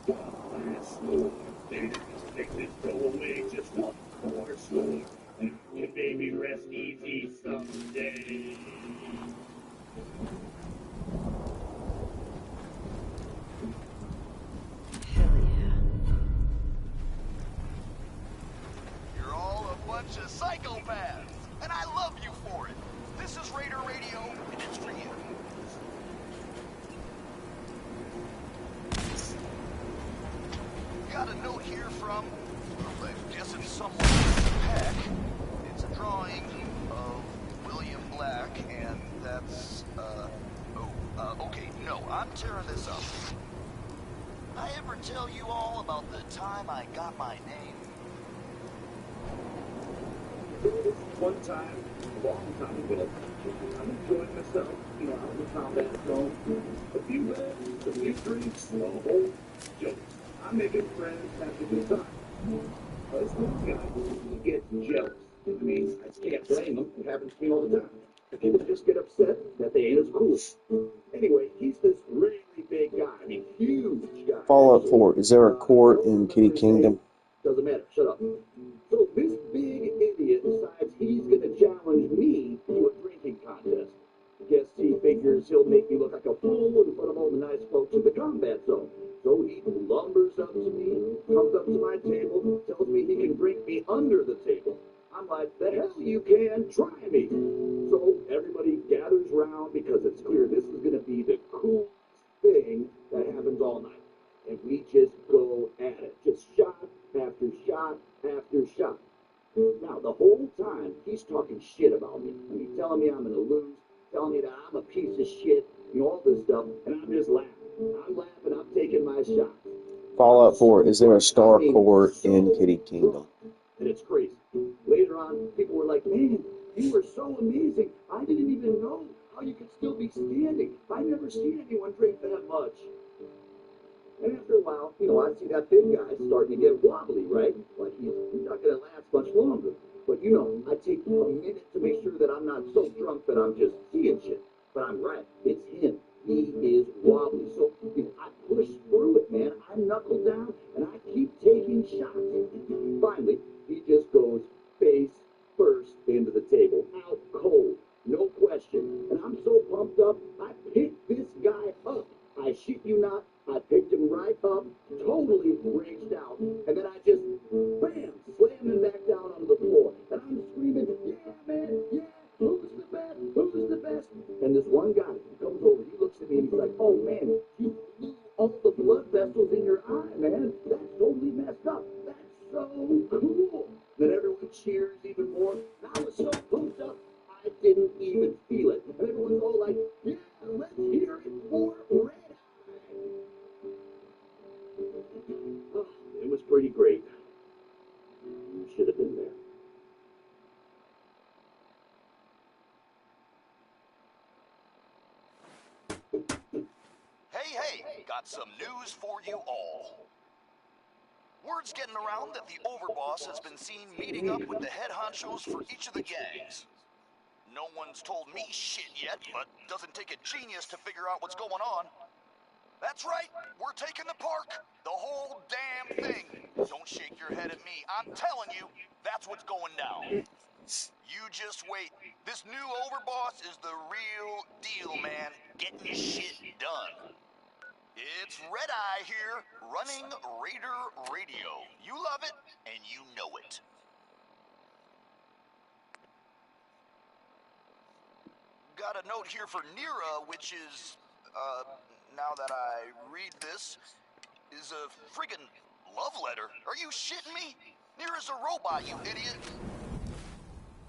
Last Lord, just make this go away just one more Lord, and I can maybe rest easy someday. You're all a bunch of psychopaths, and I love you for it. This is Raider Radio, and it's for you. Got a note here from, well, I guess it's someone Peck. It's a drawing of William Black, and that's, okay, no, I'm tearing this up. I ever tell you all about the time I got my name? One time, a long time ago, I'm enjoying myself, out in the combat zone. A few beds, a few drinks, a whole joke. I'm making friends, having a good time. This one guy, he gets jealous. I mean, I can't blame him. It happens to me all the time. People just get upset that they ain't as cool. Anyway, he's this really big guy. I mean, huge guy. Fallout 4. Is there a court in Kitty Kingdom? Doesn't matter. Shut up. So this big idiot decides he's going to challenge me to a drinking contest. Guess he figures he'll make me look like a fool in front of all the nice folks in the combat zone. So he lumbers up to me, comes up to my table, tells me he can drink me under the table. I'm like, the hell you can, try me. So everybody gathers around because it's clear this is going to be the coolest thing that happens all night. And we just go at it, just shot after shot after shot. Now, the whole time, he's talking shit about me. I mean, telling me I'm going to lose, telling me that I'm a piece of shit, all this stuff, and I'm just laughing. I'm laughing, I'm taking my shot. Fallout 4. Is there a star court in Kitty Kingdom? And it's crazy. Later on, people were like, man, you were so amazing. I didn't even know how you could still be standing. I've never seen anyone drink that much. And after a while, I see that big guy starting to get wobbly, right? Like he's not going to last much longer. But I take a minute to make sure that I'm not so drunk that I'm just seeing shit. But I'm right. It's him. He is wobbly. So I push through it, man. I knuckle down and I keep taking shots. Finally, he just goes face first into the table, out cold, no question. And I'm so pumped up, I pick this guy up. I shit you not, I picked him right up, totally raged out, and then I just, bam, slammed him back down onto the floor. And I'm screaming, yeah, man, yeah, who's the best, who's the best? And this one guy comes over, he looks at me and he's like, oh man, you blew all the blood vessels in your eye, man. That's totally messed up. That's so cool. Then everyone cheers even more. And I was so pumped up, I didn't even feel it. And everyone's all like, yeah, let's hear it for Red Eye. Oh, it was pretty great. You should have been there. Hey, got some news for you all. Word's getting around that the overboss has been seen meeting up with the head honchos for each of the gangs. No one's told me shit yet, but doesn't take a genius to figure out what's going on. That's right, we're taking the park. The whole damn thing. Don't shake your head at me. I'm telling you, that's what's going down. You just wait. This new overboss is the real deal, man. Getting shit done. It's Red Eye here, running Raider Radio. You love it, and you know it. Got a note here for Nira, which is, now that I read this, is a friggin' love letter. Are you shitting me? Nira's a robot, you idiot.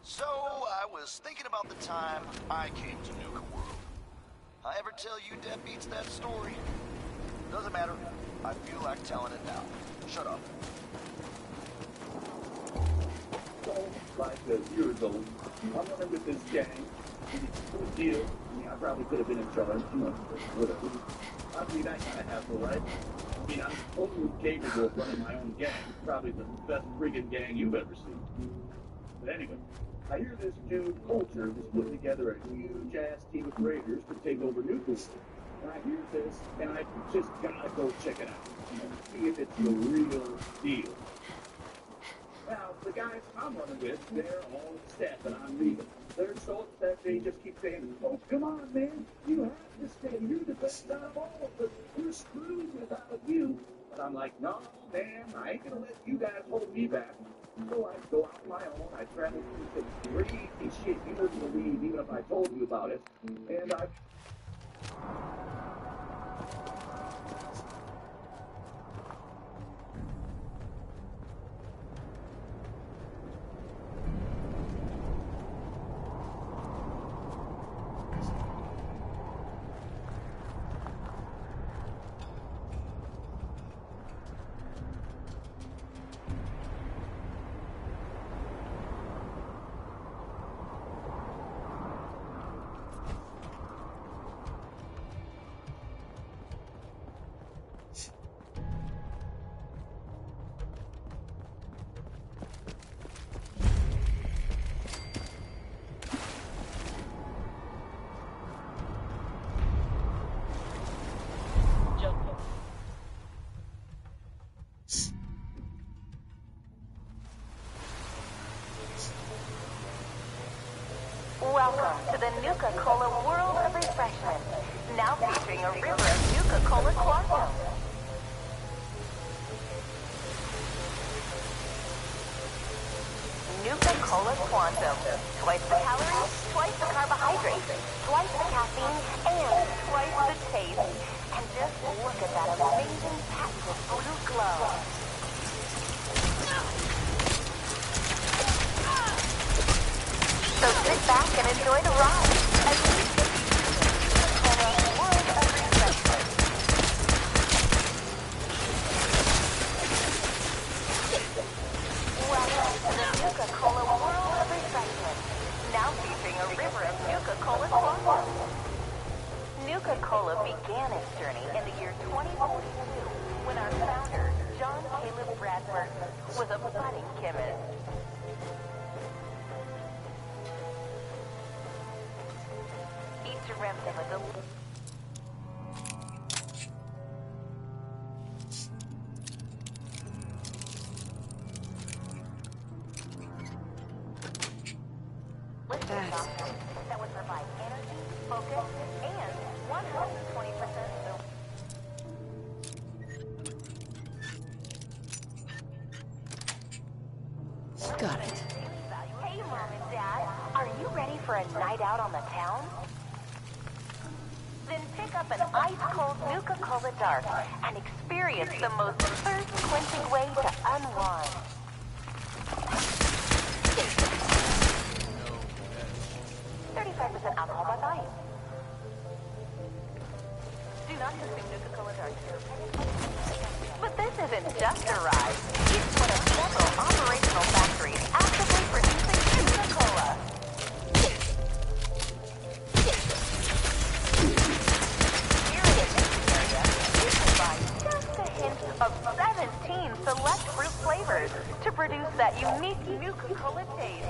So, I was thinking about the time I came to Nuka World. I ever tell you deadbeats that story? Doesn't matter. I feel like telling it now. Shut up. like years old. I'm running with this gang. Good deal. I mean, I probably could have been in charge, you know, whatever. I'd be that kind of hassle, right? I mean, I'm totally capable of running my own gang. Probably the best friggin' gang you've ever seen. But anyway, I hear this dude, Culture, is putting together a huge-ass team of raiders to take over Nuclear. And I hear this, and I just gotta go check it out. You know, see if it's the real deal. Now, the guys I'm running with, they're all upset that I'm leaving. They're so upset they just keep saying, oh, come on, man, you have to stay. You're the best out of all of us. We're screwed without you. But I'm like, no, man, I ain't gonna let you guys hold me back. So I go out on my own. I travel through some crazy shit you wouldn't believe even if I told you about it. And I... Welcome to the Nuka-Cola World of Refreshment, now featuring a river of Nuka-Cola Quantum. Nuka-Cola Quantum. Twice the calories, twice the carbohydrates, twice the caffeine, and twice the taste. And just look at that amazing patented blue glow. So sit back and enjoy the ride as we take you through the World of Refreshment. Welcome to the Nuka-Cola World of Refreshment, now featuring a river of Nuka-Cola Quantum. Nuka-Cola began its journey in the year 2042 when our founder, John Caleb Bradford, was a budding chemist. Each remnant of the that would provide energy, focus, and 120% Got it. Hey, Mom and Dad, are you ready for a night out on the town? Then pick up an ice-cold Nuka-Cola Dark and experience the most thirst-quenching way to unwind. 35% alcohol by volume. Do not consume Nuka-Cola Dark. But this isn't just a ride. It's one of several operational factories actively producing Nuka-Cola. Here in the Nixon area, you can buy just a hint of 17 select fruit flavors to produce that unique Nuka-Cola taste.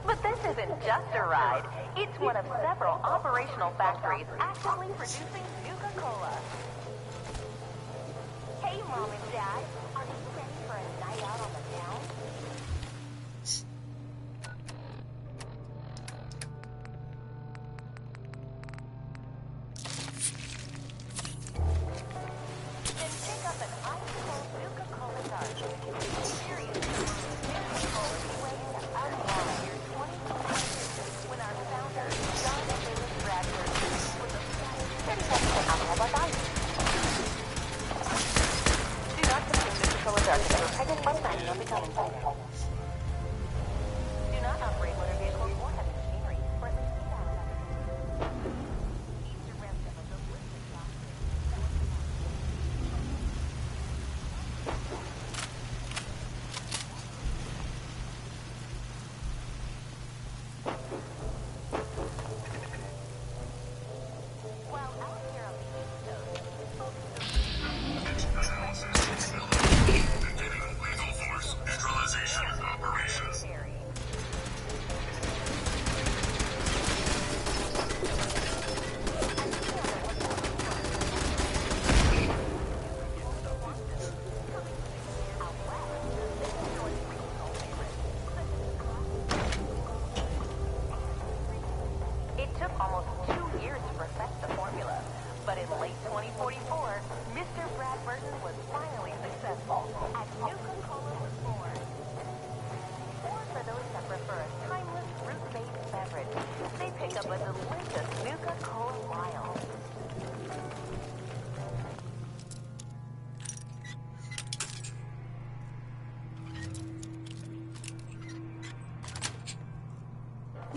But this isn't just a ride. It's one of several operational factories actively producing Nuka-Cola. Hey, Mom and Dad, are you ready for a night out on the town? Then pick up an ice-cold Nuka-Cola Dark. Experience the Nuka-Cola way to unwind your 2022 when our founder, John Caleb Bradford, was a 35% alcohol by volume. Do not consume Nuka-Cola Dark if you're pregnant or planning on becoming pregnant. Do not operate motor vehicles or heavy machinery for at least 8 hours after. Each remnant of the liquid.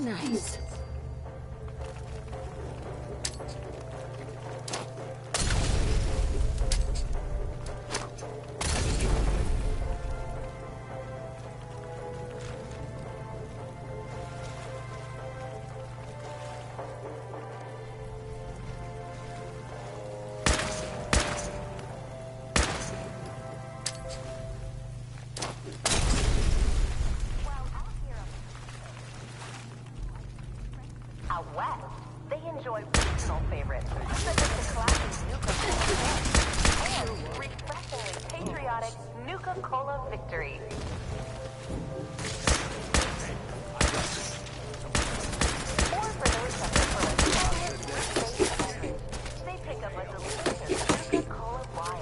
Nice. Out west, they enjoy regional favorites, such as the classic Nuka-Cola and refreshingly patriotic Nuka-Cola Victory. Or for those that prefer a timeless, fruit-based beverage, they pick up a delicious Nuka-Cola Wild.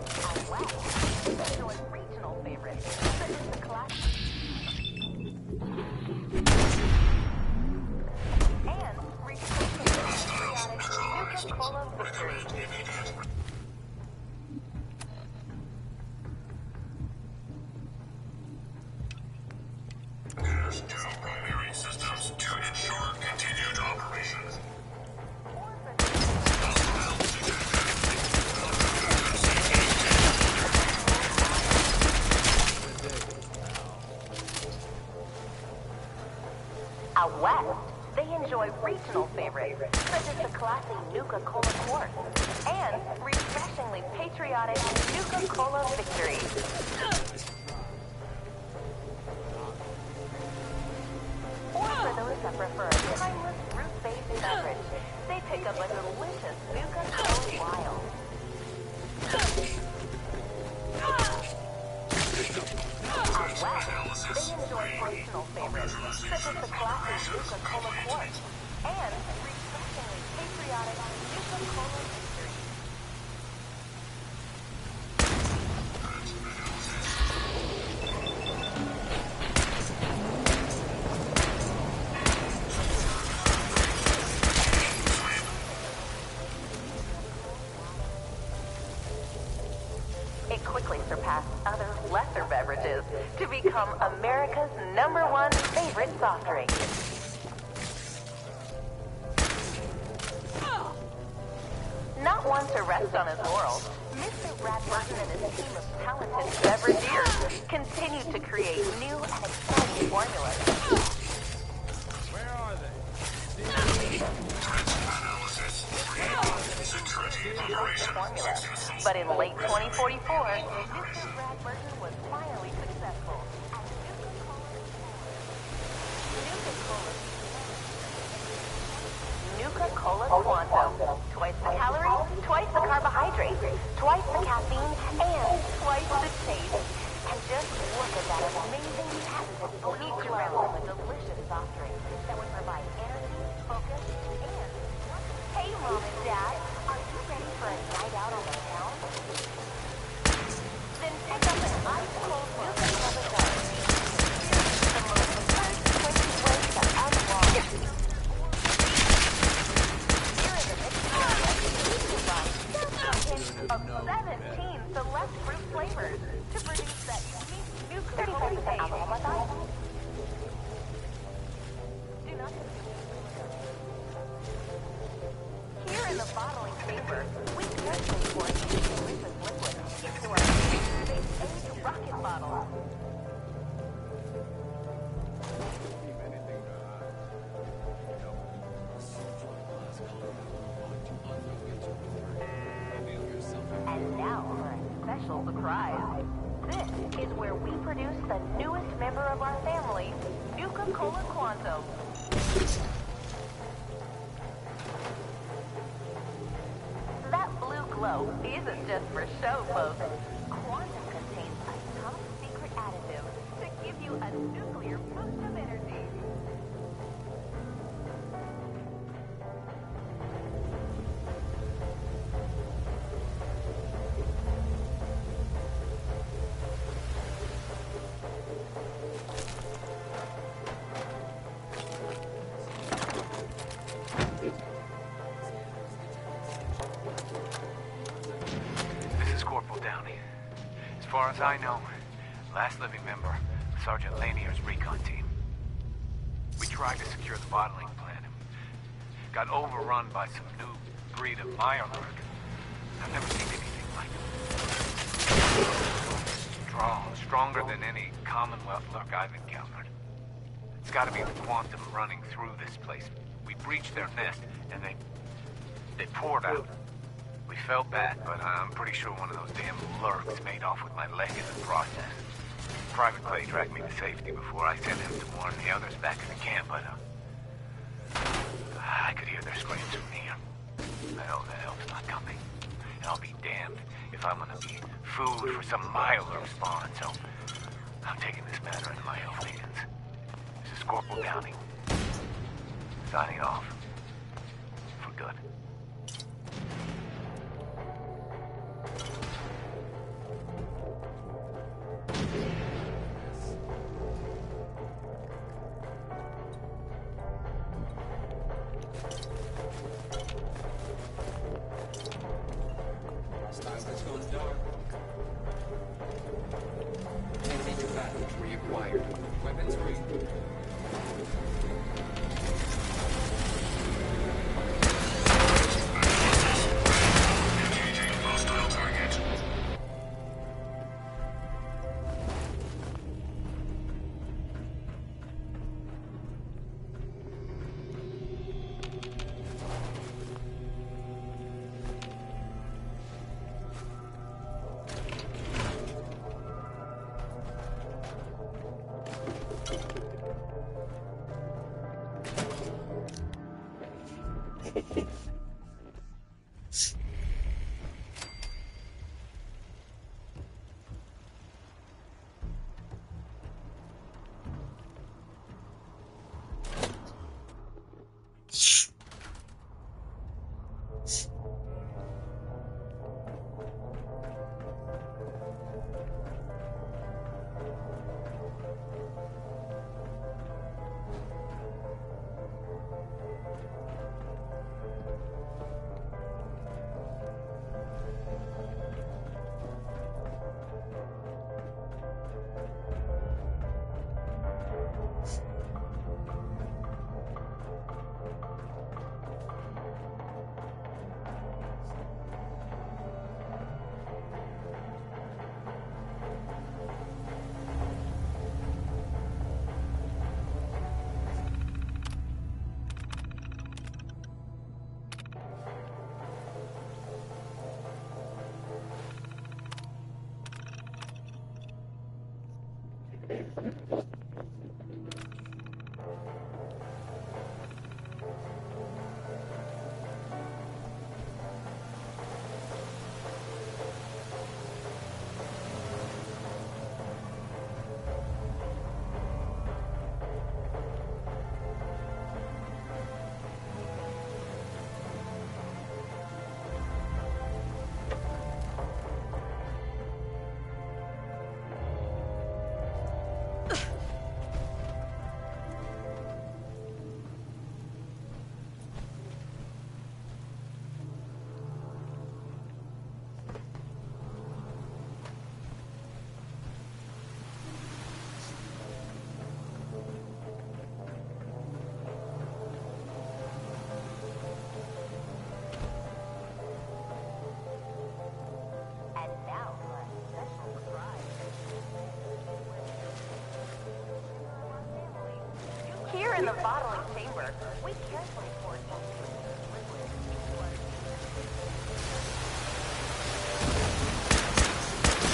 Out west, they enjoy regional favorites, such as the classic and refreshingly patriotic Nuka-Cola Victory. There's two primary systems to ensure continued operations. Out west, they enjoy regional favorites, such as the classy Nuka-Cola Quartz and refreshingly patriotic Nuka-Cola Victory. Or for those that prefer a timeless, fruit-based beverage, they pick up a delicious Nuka-Cola Wild. Out west, they enjoy personal favorites, such as the classic Nuka-Cola Quartz and refreshingly patriotic Nuka-Cola Victory. It quickly surpassed other lesser beverages to become America's #1 favorite soft drink. Not one to rest on his laurels, Mr. Bradburton and his team of talented beverageers continue to create new and exciting formulas. Where are they? But in late 2044, Mr. Bradburton was finally successful at Nuka-Cola Quantum. Twice the calories, twice the carbohydrates, twice the caffeine, and twice the taste. And just look at that amazing patented blue glow of a delicious soft drink that would provide energy, focus, and... Hey, Mom and Dad, are you ready for a night out on the town? Then pick up an ice-cold Nuka-Cola Dark. The most first quick way to unlock. Here in the mixing area, you can buy just a hint of 17 select fruit flavors to produce that unique Nuka-Cola taste. Alcohol by size. Do not Here in the bottling chamber, we carefully pour each delicious liquid into our space-age rocket bottle. And now for a special surprise. This is where we produce the newest member of our family, Nuka-Cola Quantum. That blue glow isn't just for show, folks. Quantum contains a top secret additive to give you a nuclear boost of energy. This is Corporal Downey. As far as I know, Last living member of Sergeant Lanier's recon team. We tried to secure the bottling plant and got overrun by some new breed of Mirelurk. I've never seen anything like it. Stronger than any Commonwealth lurk I've encountered. It's gotta be the quantum running through this place. We breached their nest, and they poured out. We felt bad, but I'm pretty sure one of those damn lurks made off with my leg in the process. Private Clay dragged me to safety before I sent him to warn the others back in the camp, but I could hear their screams from here. I know the help's not coming. And I'll be damned if I'm gonna be food for some Mirelurk spawn, so I'm taking this matter into my own hands. This is Corporal Downing. Signing off. For good. It's going dark. Enemy combatants reacquired. Weapons free. Hostile target. Here in the bottling chamber, we carefully pour each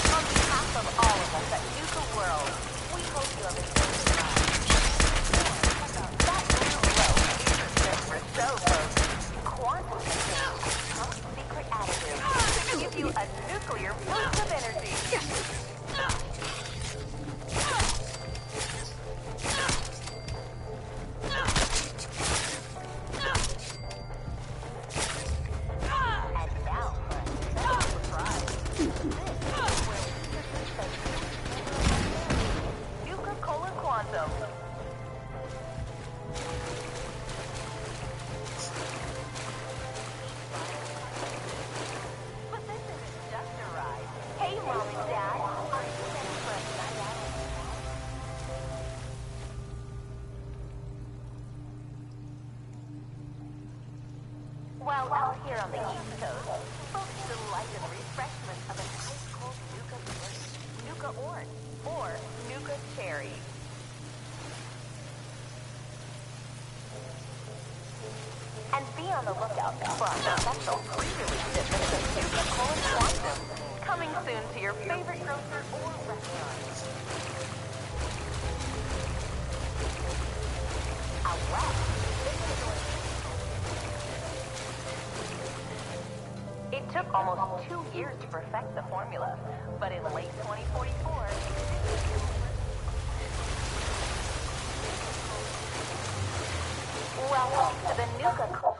on behalf of all of us at Nuka World, we hope you have enjoyed the ride. That new glow isn't just for show, folks. Quantum contains a top secret additive to give you a nuclear boost of energy. here on the East Coast, folks delight in refreshment of an ice-cold Nuka drink, Nuka Orange, or Nuka Cherry. And be on the lookout for our special pre-release shipments of Nuka Cola Quantum, coming soon to your favorite grocer or restaurant. Out west, it took almost 2 years to perfect the formula, but in late 2044, welcome to the Nuka Cola.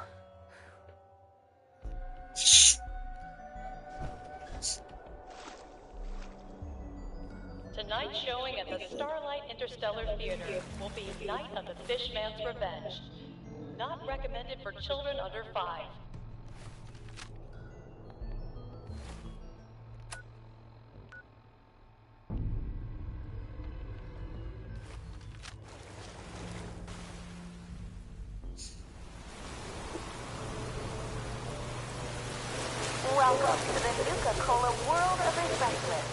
Tonight's showing at the Starlight Interstellar Theater will be Night of the Fishman's Revenge. Not recommended for children under 5. Welcome to the Nuka Cola World of Refreshment,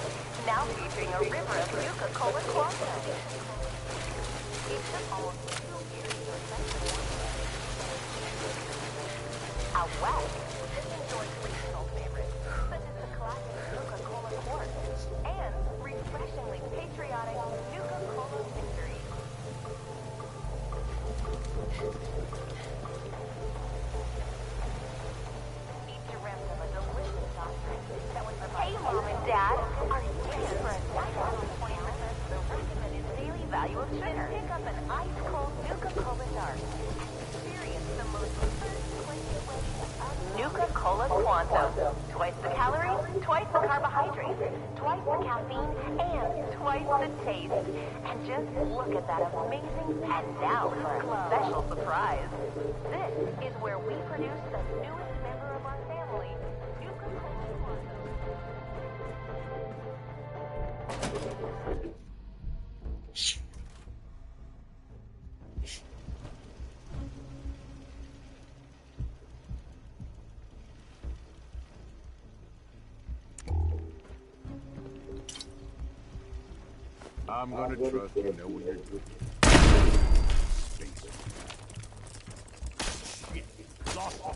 now featuring a river of Nuka Cola Quantum. It took almost 2 years to perfect the formula. Out west, this enjoys regional favorites, such as the classic Nuka Cola Quartz and refreshingly patriotic Nuka Cola Victory. Hey, Mom and Dad, are you ready for a night out of 20% the recommended daily value of sugar? Then pick up an ice-cold Nuka Cola Dark and experience the most thirst-quenching way of Nuka Cola Quantum. Twice the calories, twice the carbohydrates, twice the caffeine, and twice the taste. And just look at that amazing. And now for a special surprise. This is where we produce the newest member of our family, Nuka Cola Quantum. I'm gonna trust you know what you're doing. Shit, lost one.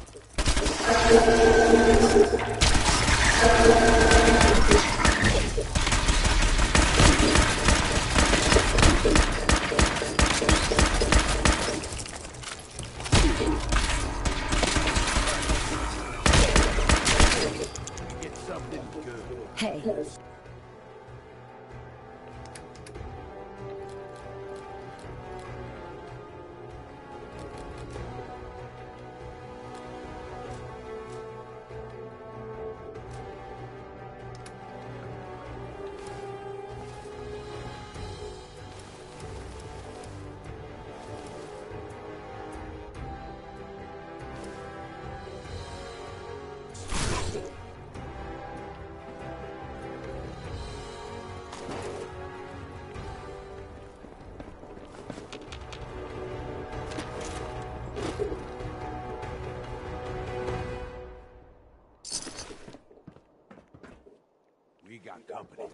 Get something good. Hey. We got company.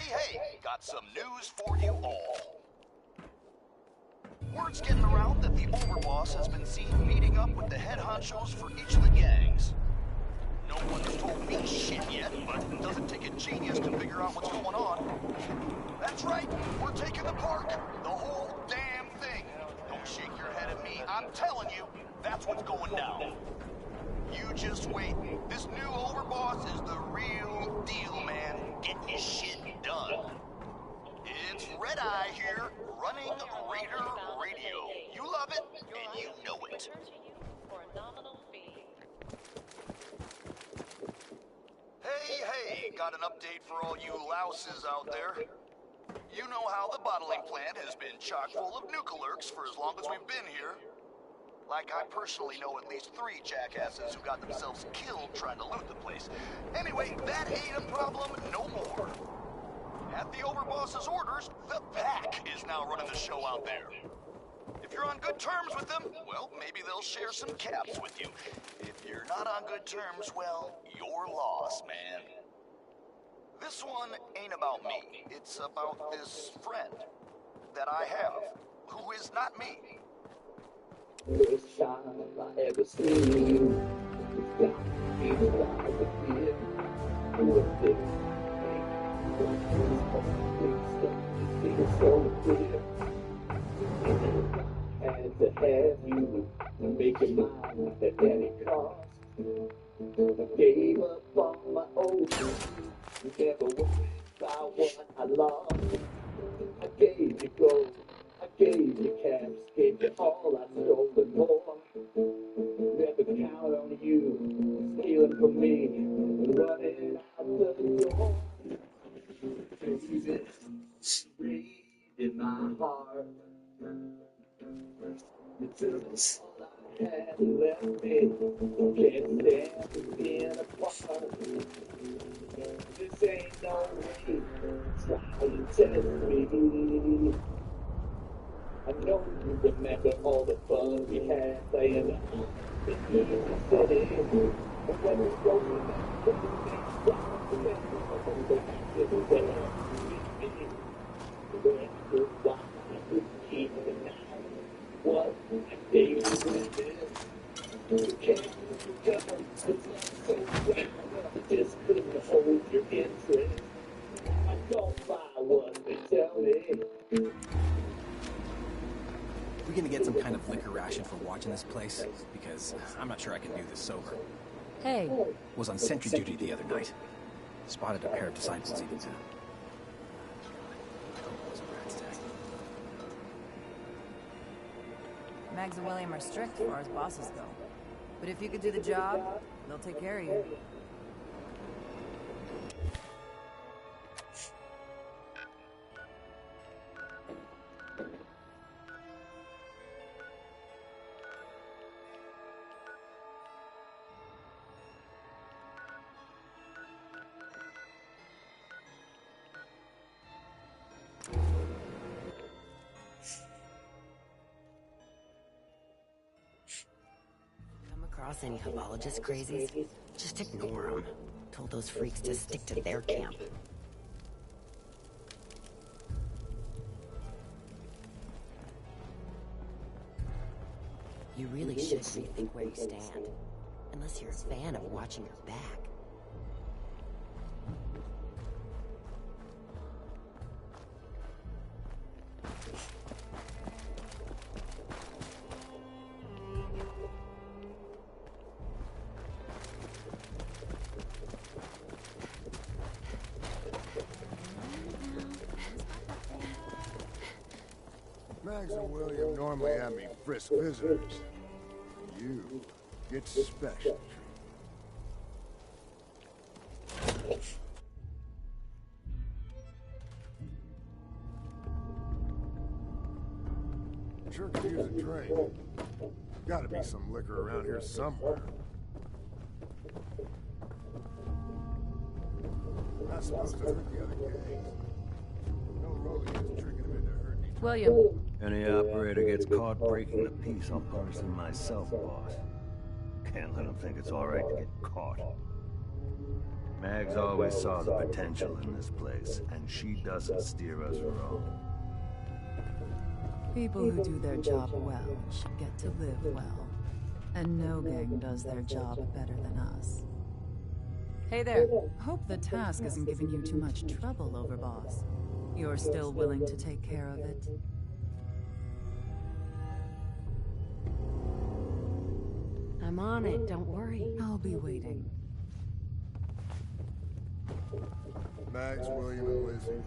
hey, got some news for you all. Word's getting around that the overboss has been seen meeting up with the head honchos for each of the gangs. No one's told me shit yet, but it doesn't take a genius to figure out what's going on. That's right, we're taking the park. The whole damn thing. Don't shake your head at me. I'm telling you, that's what's going down. You just wait. This new overboss is the real deal, man. Getting his shit done. It's Red Eye here, running Raider Radio. You love it, and you know it. Hey, got an update for all you louses out there. You know how the bottling plant has been chock full of nucalurks for as long as we've been here. Like, I personally know at least 3 jackasses who got themselves killed trying to loot the place. Anyway, that ain't a problem no more. At the overboss's orders, the Pack is now running the show out there. If you're on good terms with them, well, maybe they'll share some caps with you. If you're not on good terms, well, you're lost, man. This one ain't about me. It's about this friend that I have, who is not me. First time I ever seen you, it's got me wild again. You a big I had to have you, make it mine at any cost. I gave up on my old never worried about what I lost. I gave you gold, I gave you cash, gave you all I stole and more. Never count on you, stealing from me, running out the door. Read in my heart, you took all I had and left me. Can't stand being apart. This ain't no way, try to test me. I know you remember all the fun we had playing out in the city. And when we go to the what I gave you you can't go, it's not so right. I just couldn't hold your interest. I don't buy what they tell me. We gonna get some kind of liquor ration for watching this place? Because I'm not sure I can do this sober. Hey. Was on sentry duty the other night. Spotted a pair of disciples even then. Mags and William are strict as far as bosses go. But if you could do the job, they'll take care of you. Across any Habologist crazies, just ignore them. Told those freaks to stick to their camp. You really should rethink where you stand. Unless you're a fan of watching your back. Mags and William normally have me frisk visitors. You get special treatment. Sure could use a drink. Gotta be some liquor around here somewhere. Not supposed to hurt the other gangs. No rolling is tricking them into hurting each other. William. Any operator gets caught breaking the peace, I'll punish them myself, boss. Can't let them think it's all right to get caught. Mags always saw the potential in this place, and she doesn't steer us wrong. People who do their job well should get to live well. And no gang does their job better than us. Hey there. Hope the task isn't giving you too much trouble, Overboss. You're still willing to take care of it? I'm on it, don't worry. I'll be waiting. Max, William, and Lizzie.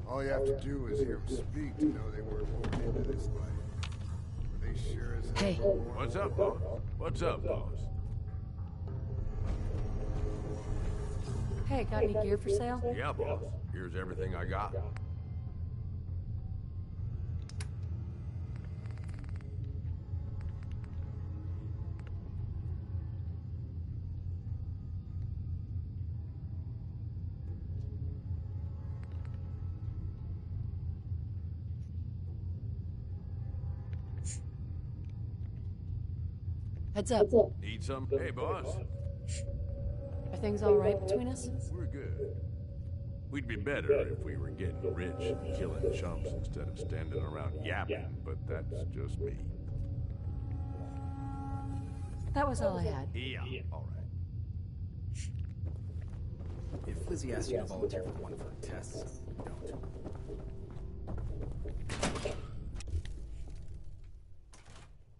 All you have to do is hear them speak to know they weren't born into this life. They sure as hell. Hey. What's up, boss? What's up, boss? Hey, got any gear for sale? Yeah, boss. Here's everything I got. Heads up. Need some? Hey, boss. Are things all right between us? We're good. We'd be better if we were getting rich and killing chumps instead of standing around yapping, but that's just me. That was all I had. Yeah, all right. If Lizzie asked you to volunteer for one of her tests, don't.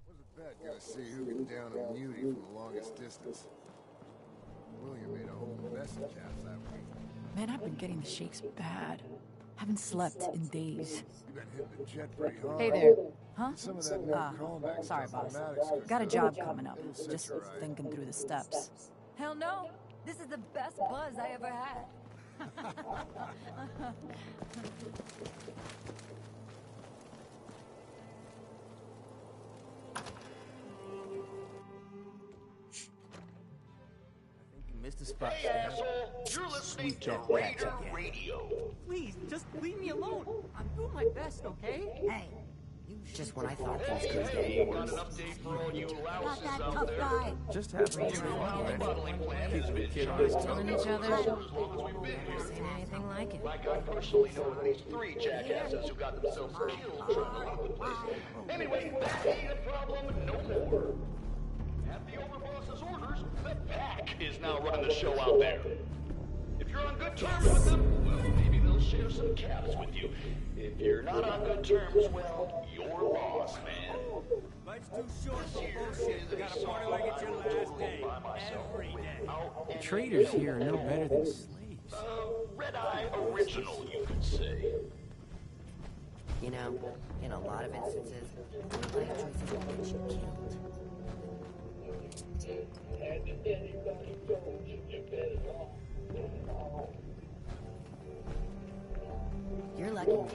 Was a bet gonna see who can down a mutie from the longest distance. William made a whole mess of calves that week. Man, I've been getting the shakes bad. Haven't slept in days. You been hitting the jet pretty hard. Hey there. Huh? Some of that new callback Sorry, stuff on boss. Maddox could Got a go. job coming up. It'll set Just you right. thinking through the steps. Hell no. This is the best buzz I ever had. Missed a spot. Hey, asshole! You're listening Sweet to that Raider patch again. Radio. Please, just leave me alone. I'm doing my best, okay? Hey, just when I thought things Hey, could hey, get got worse. an update for all you Got louses that out tough there. guy. Just happens to be Our bottling plant has been Killing each other. as long as we've been here. Seen anything like it. Like I personally know of these 3 jackasses who got themselves killed trying to leave the place. Anyway, that ain't a problem no more. At the Overboss's orders, the Pack is now running the show out there. If you're on good terms with them, well, maybe they'll share some caps with you. If you're not on good terms, well, you're lost, man. Life's too short for bullshit. You gotta party like it's your last day. Every day. The traders here are no better than slaves. Red-Eye original, you could say. You know, in a lot of instances, life choices will get you killed. You're lucky to be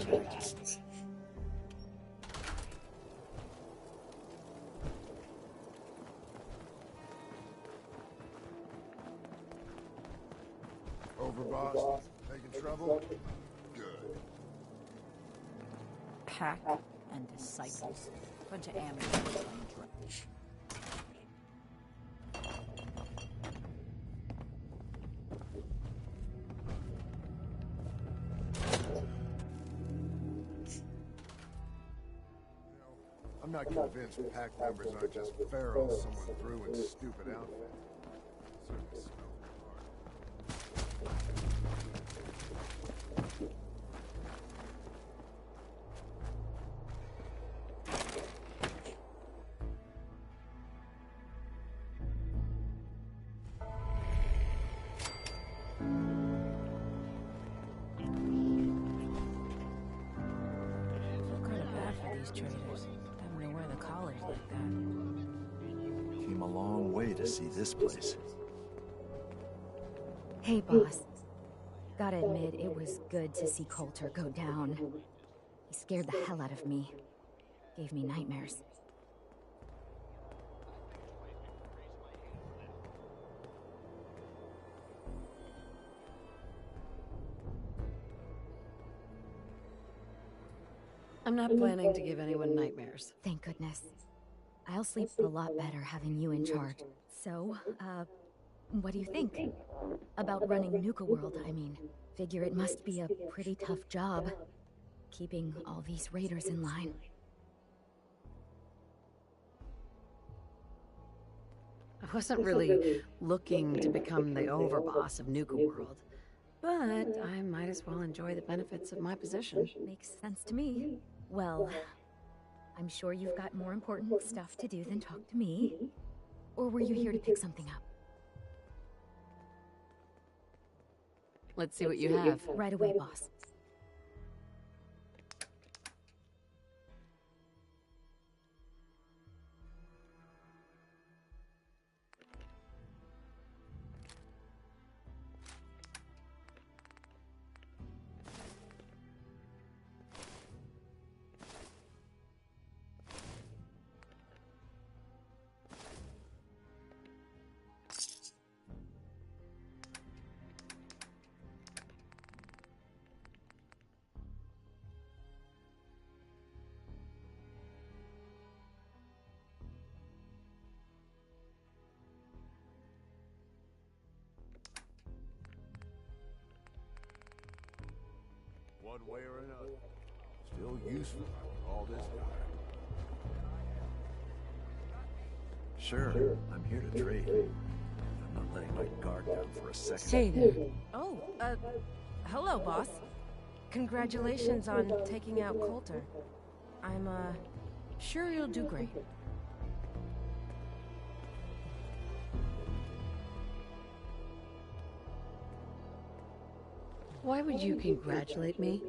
charged. Overboss, making trouble? Good. Pack and disciples. Bunch of amateurs. I'm not convinced pack members aren't just ferals someone threw in stupid outfit. Certainly smell the part. I feel kind of bad for these traders. Having to wear the collars like that. Came a long way to see this place. Hey, boss. Gotta admit, it was good to see Coulter go down. He scared the hell out of me. Gave me nightmares. I'm not planning to give anyone nightmares. Thank goodness. I'll sleep a lot better having you in charge. So, What do you think? About running Nuka World, I mean. Figure it must be a pretty tough job, keeping all these raiders in line. I wasn't really looking to become the overboss of Nuka World, but I might as well enjoy the benefits of my position. Makes sense to me. Well, I'm sure you've got more important stuff to do than talk to me. Or were you here to pick something up? Let's see what you have. Right away, boss. One way or another. Still useful after all this time. Sure, I'm here to trade. I'm not letting my guard down for a second. Stay there. Oh, hello, boss. Congratulations on taking out Coulter. I'm, sure you'll do great. Why would you congratulate me?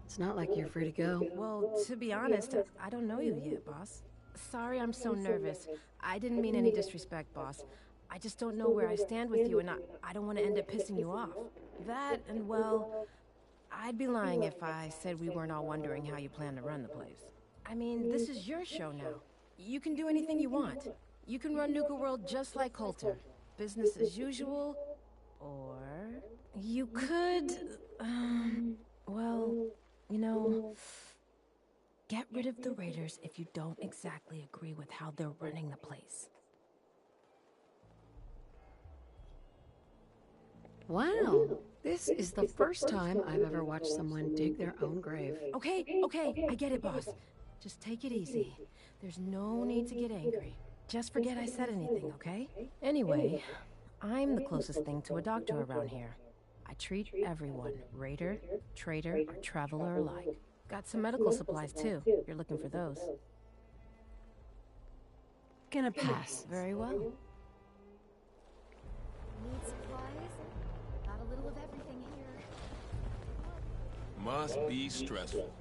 It's not like you're free to go. Well, to be honest, I don't know you yet, boss. Sorry I'm so nervous. I didn't mean any disrespect, boss. I just don't know where I stand with you, and I don't want to end up pissing you off. That, and well, I'd be lying if I said we weren't all wondering how you plan to run the place. I mean, this is your show now. You can do anything you want. You can run Nuka World just like Coulter. Business as usual, or you could, well, you know, get rid of the Raiders if you don't exactly agree with how they're running the place. Wow, this is the first time I've ever watched someone dig their own grave. Okay, I get it, boss. Just take it easy. There's no need to get angry. Just forget I said anything, okay? Anyway, I'm the closest thing to a doctor around here. I treat everyone, raider, trader, or traveler alike. Got some medical supplies too, if you're looking for those. Gonna pass. Very well. Need supplies? Got a little of everything here. Must be stressful.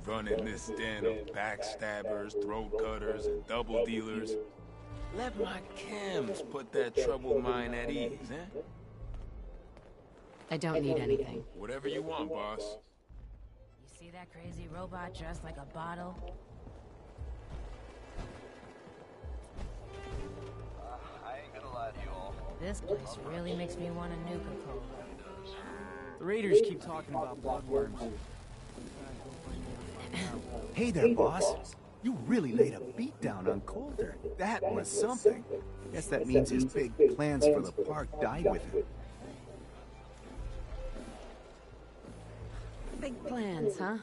Running this den of backstabbers, throat cutters, and double dealers. Let my chems put that troubled mind at ease, eh? I don't need anything. Whatever you want, boss. You see that crazy robot dressed like a bottle? I ain't gonna lie to you all. This place really makes me want a Nuka Cola. The Raiders keep talking about bloodworms. Hey there, boss. You really laid a beat down on Coulter. That was something. Guess that means his big plans for the park died with him. Big plans, huh?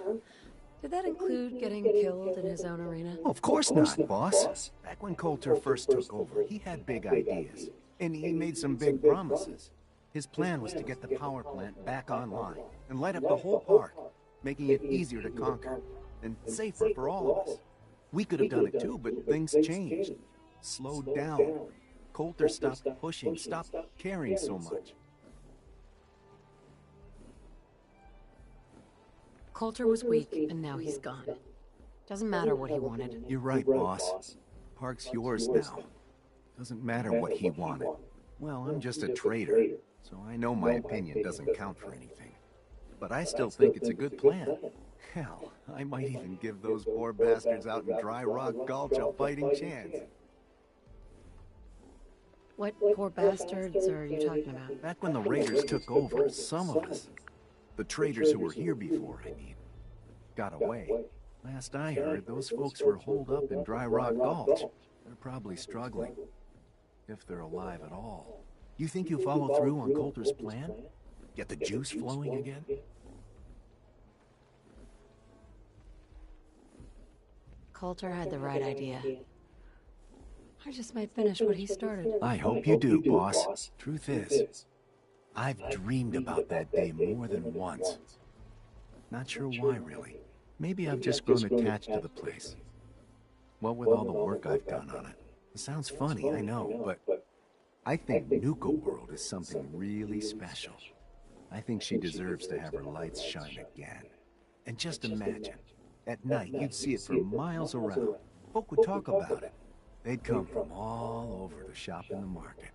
Did that include getting killed in his own arena? Of course not, boss. Back when Coulter first took over, he had big ideas. And he made some big promises. His plan was to get the power plant back online and light up the whole park, making it easier to conquer and safer for all of us. We could have done it too, but things changed. Slowed down. Coulter stopped pushing, stopped caring so much. Coulter was weak, and now he's gone. Doesn't matter what he wanted. You're right, boss. Park's yours now. Doesn't matter what he wanted. Well, I'm just a trader, so I know my opinion doesn't count for anything. But I still think it's a good plan. Hell, I might even give those poor bastards out in Dry Rock Gulch a fighting chance. What poor bastards are you talking about? Back when the Raiders took over, some of us, the traders who were here before, I mean, got away. Last I heard, those folks were holed up in Dry Rock Gulch. They're probably struggling. If they're alive at all. You think you'll follow through on Coulter's plan? Get the juice flowing again? Coulter had the right idea. I just might finish what he started. I hope you do, boss. Truth is, I've dreamed about that day more than once. Not sure why, really. Maybe I've just grown attached to the place. What with all the work I've done on it. It sounds funny, I know, but I think Nuka World is something really special. I think she deserves to have her lights shine again. And just imagine, at night you'd see it for miles around. Folk would talk about it. They'd come from all over to shop in the market.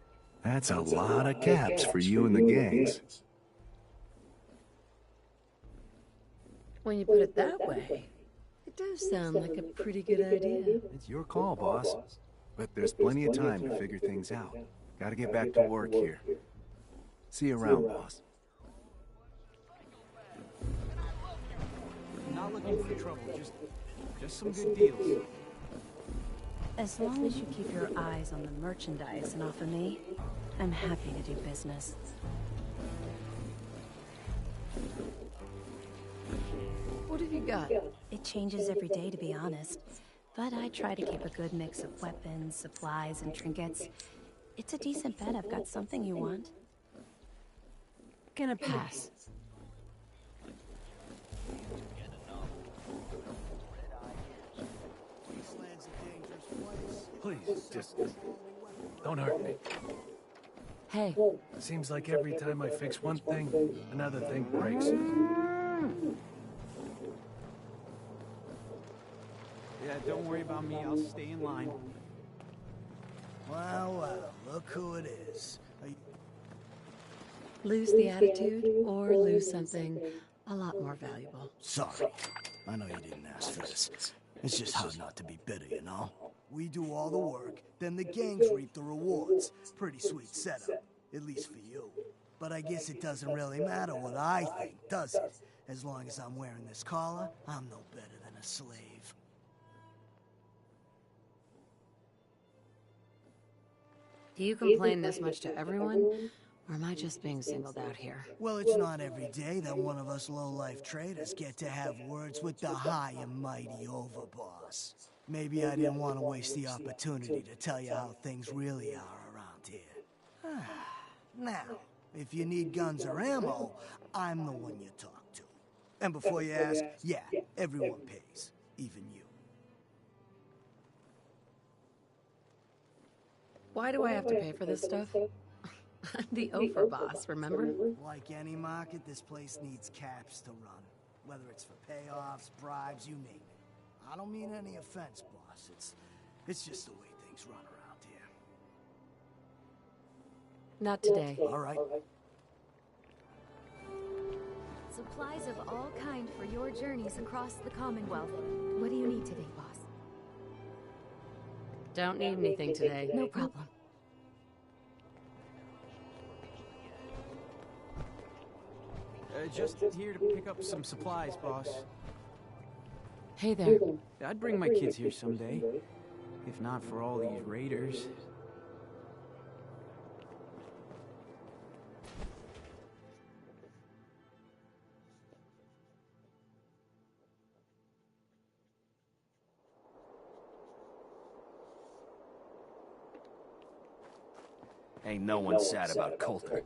That's a lot of cabs for you and the gangs. When you put it that way, it does sound like a pretty good idea. It's your call, boss. But there's plenty of time to figure things out. Gotta get back to work here. See you around, boss. Not looking for trouble, just some good deals. As long as you keep your eyes on the merchandise and off of me, I'm happy to do business. What have you got? It changes every day, to be honest. But I try to keep a good mix of weapons, supplies, and trinkets. It's a decent bet I've got something you want. Gonna pass. Please, just don't hurt me. Hey. Seems like every time I fix one thing, another thing breaks. Yeah, don't worry about me. I'll stay in line. Well, look who it is. Lose the attitude or lose something a lot more valuable. Sorry. I know you didn't ask for this. It's just hard not to be bitter, you know? We do all the work, then the gangs reap the rewards. Pretty sweet setup, at least for you. But I guess it doesn't really matter what I think, does it? As long as I'm wearing this collar, I'm no better than a slave. Do you complain this much to everyone? Or am I just being singled out here? Well, it's not every day that one of us low-life traders get to have words with the high and mighty overboss. Maybe I didn't want to waste the opportunity to tell you how things really are around here. Now, if you need guns or ammo, I'm the one you talk to. And before you ask, yeah, everyone pays, even you. Why do I have to pay for this stuff? I'm the overboss, remember? Like any market, this place needs caps to run. Whether it's for payoffs, bribes, you name it. I don't mean any offense, boss. It's just the way things run around here. Not today. All right. Supplies of all kind for your journeys across the Commonwealth. What do you need today, boss? Don't need anything today. No problem. Just here to pick up some supplies, boss. Hey there. I'd bring my kids here someday. If not for all these raiders. Ain't no one sad about Coulter.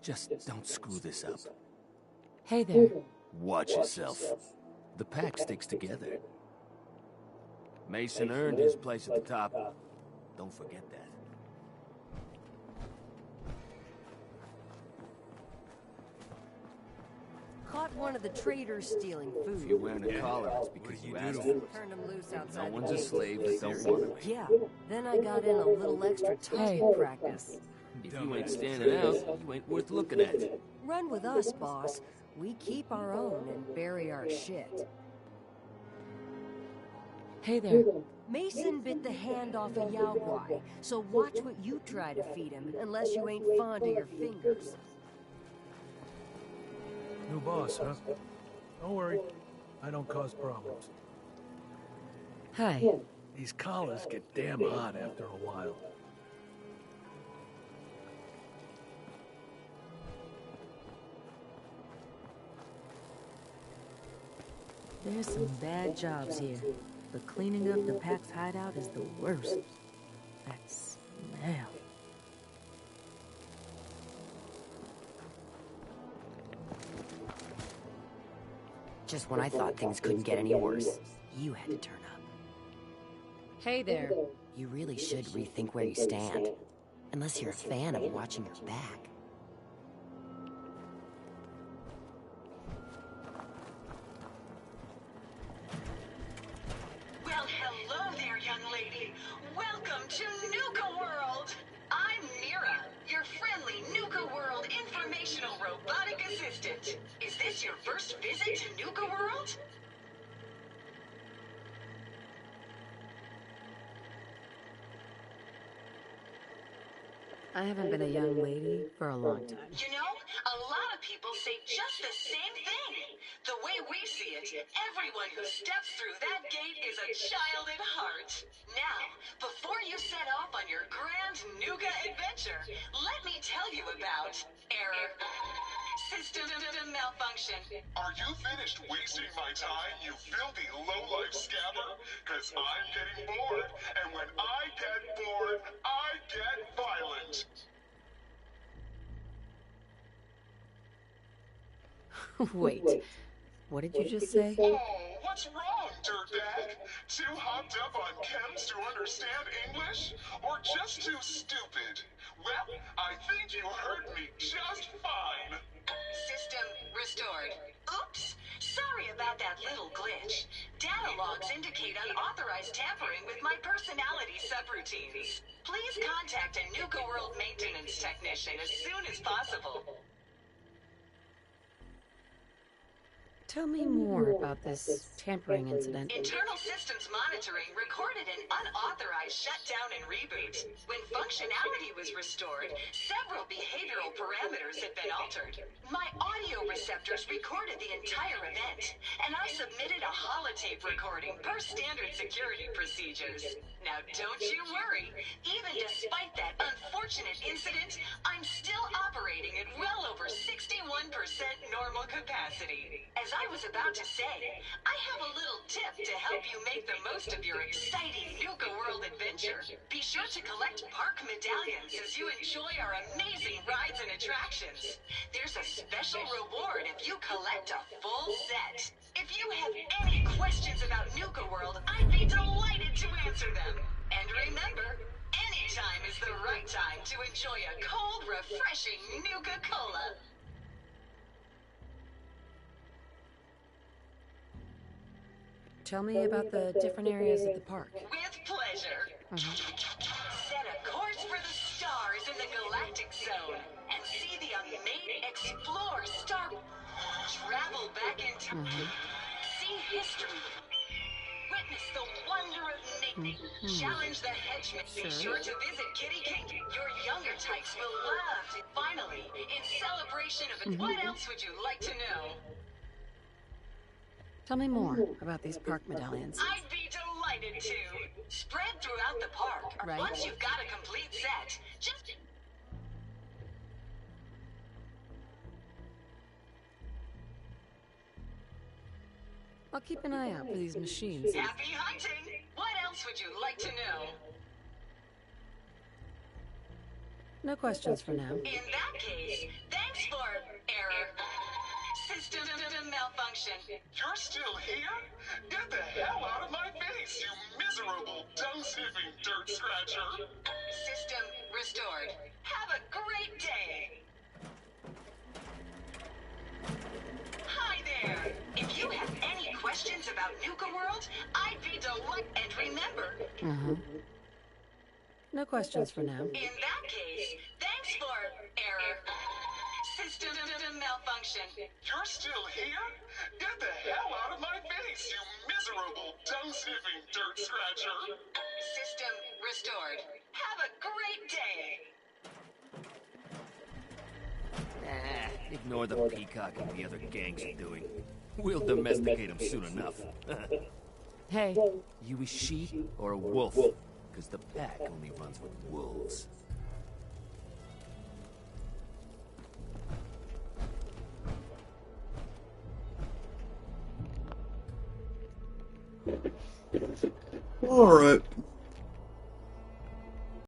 Just don't screw this up. Hey there. Watch yourself. The pack sticks together. Mason earned his place at the top. Don't forget that. Caught one of the traders stealing food. If you're wearing a collar, it's because you asked for it. Turned him loose outside. No one's a slave that don't want to be. Yeah. Then I got in a little extra target practice. If you ain't standing out, you ain't worth looking at. Run with us, boss. We keep our own and bury our shit. Hey there. Mason bit the hand off a Yao Guai, so watch what you try to feed him, unless you ain't fond of your fingers. New boss, huh? Don't worry. I don't cause problems. Hi. These collars get damn hot after a while. There's some bad jobs here, but cleaning up the Pack's hideout is the worst. That smell. Just when I thought things couldn't get any worse, you had to turn up. Hey there. You really should rethink where you stand. Unless you're a fan of watching your back. Well, hello there, young lady. Welcome to Nuka World. I'm Mira, your friendly Nuka World informational robotic assistant. Is this your first visit to Nuka World? I haven't been a young lady for a long time. You know, a lot of people say just the same thing. The way we see it, everyone who steps through that gate is a child at heart. Now, before you set off on your grand Nuka adventure, let me tell you about error. System malfunction. Are you finished wasting my time, you filthy low-life scammer? Cause I'm getting bored, and when I get bored, I get violent. Wait, what did you just say? Oh, what's wrong, dirtbag? Too hopped up on chems to understand English? Or just too stupid? Well, I think you heard me just fine. System restored. Oops! Sorry about that little glitch. Data logs indicate unauthorized tampering with my personality subroutines. Please contact a Nuka World maintenance technician as soon as possible. Tell me more about this tampering incident. Internal systems monitoring recorded an unauthorized shutdown and reboot. When functionality was restored, several behavioral parameters had been altered. My audio receptors recorded the entire event, and I submitted a holotape recording per standard security procedures. Now don't you worry, even despite that unfortunate incident, I'm still operating at well over 61% normal capacity. As I was about to say, I have a little tip to help you make the most of your exciting Nuka World adventure. Be sure to collect park medallions as you enjoy our amazing rides and attractions. There's a special reward if you collect a full set. If you have any questions about Nuka World, I'd be delighted to answer them. And remember, any time is the right time to enjoy a cold, refreshing Nuka-Cola. Tell me about the different areas of the park. With pleasure. Set a course for the stars in the galactic zone and see the amazing explore star. Travel back in time. See history. Witness the wonder of nature. Challenge the henchmen. Be sure to visit Kitty King. Your younger types will love it. Finally, in celebration of it, what else would you like to know? Tell me more about these park medallions. I'd be delighted to. Spread throughout the park. Right. Once you've got a complete set, just... I'll keep an eye out for these machines. Happy hunting! What else would you like to know? No questions for now. In that case, thanks for error. System malfunction. You're still here? Get the hell out of my face, you miserable, dung-sniffing dirt scratcher! System restored. Have a great day! Hi there! If you have any questions about Nuka World, I'd be delighted. And remember... No questions for now. In that case, thanks for error. System malfunction. You're still here? Get the hell out of my face, you miserable, dung-sniffing dirt scratcher! System restored. Have a great day! Ignore the peacock and the other gangs are doing. We'll domesticate them soon enough. Hey. You a sheep or a wolf? Because the pack only runs with wolves. Alright.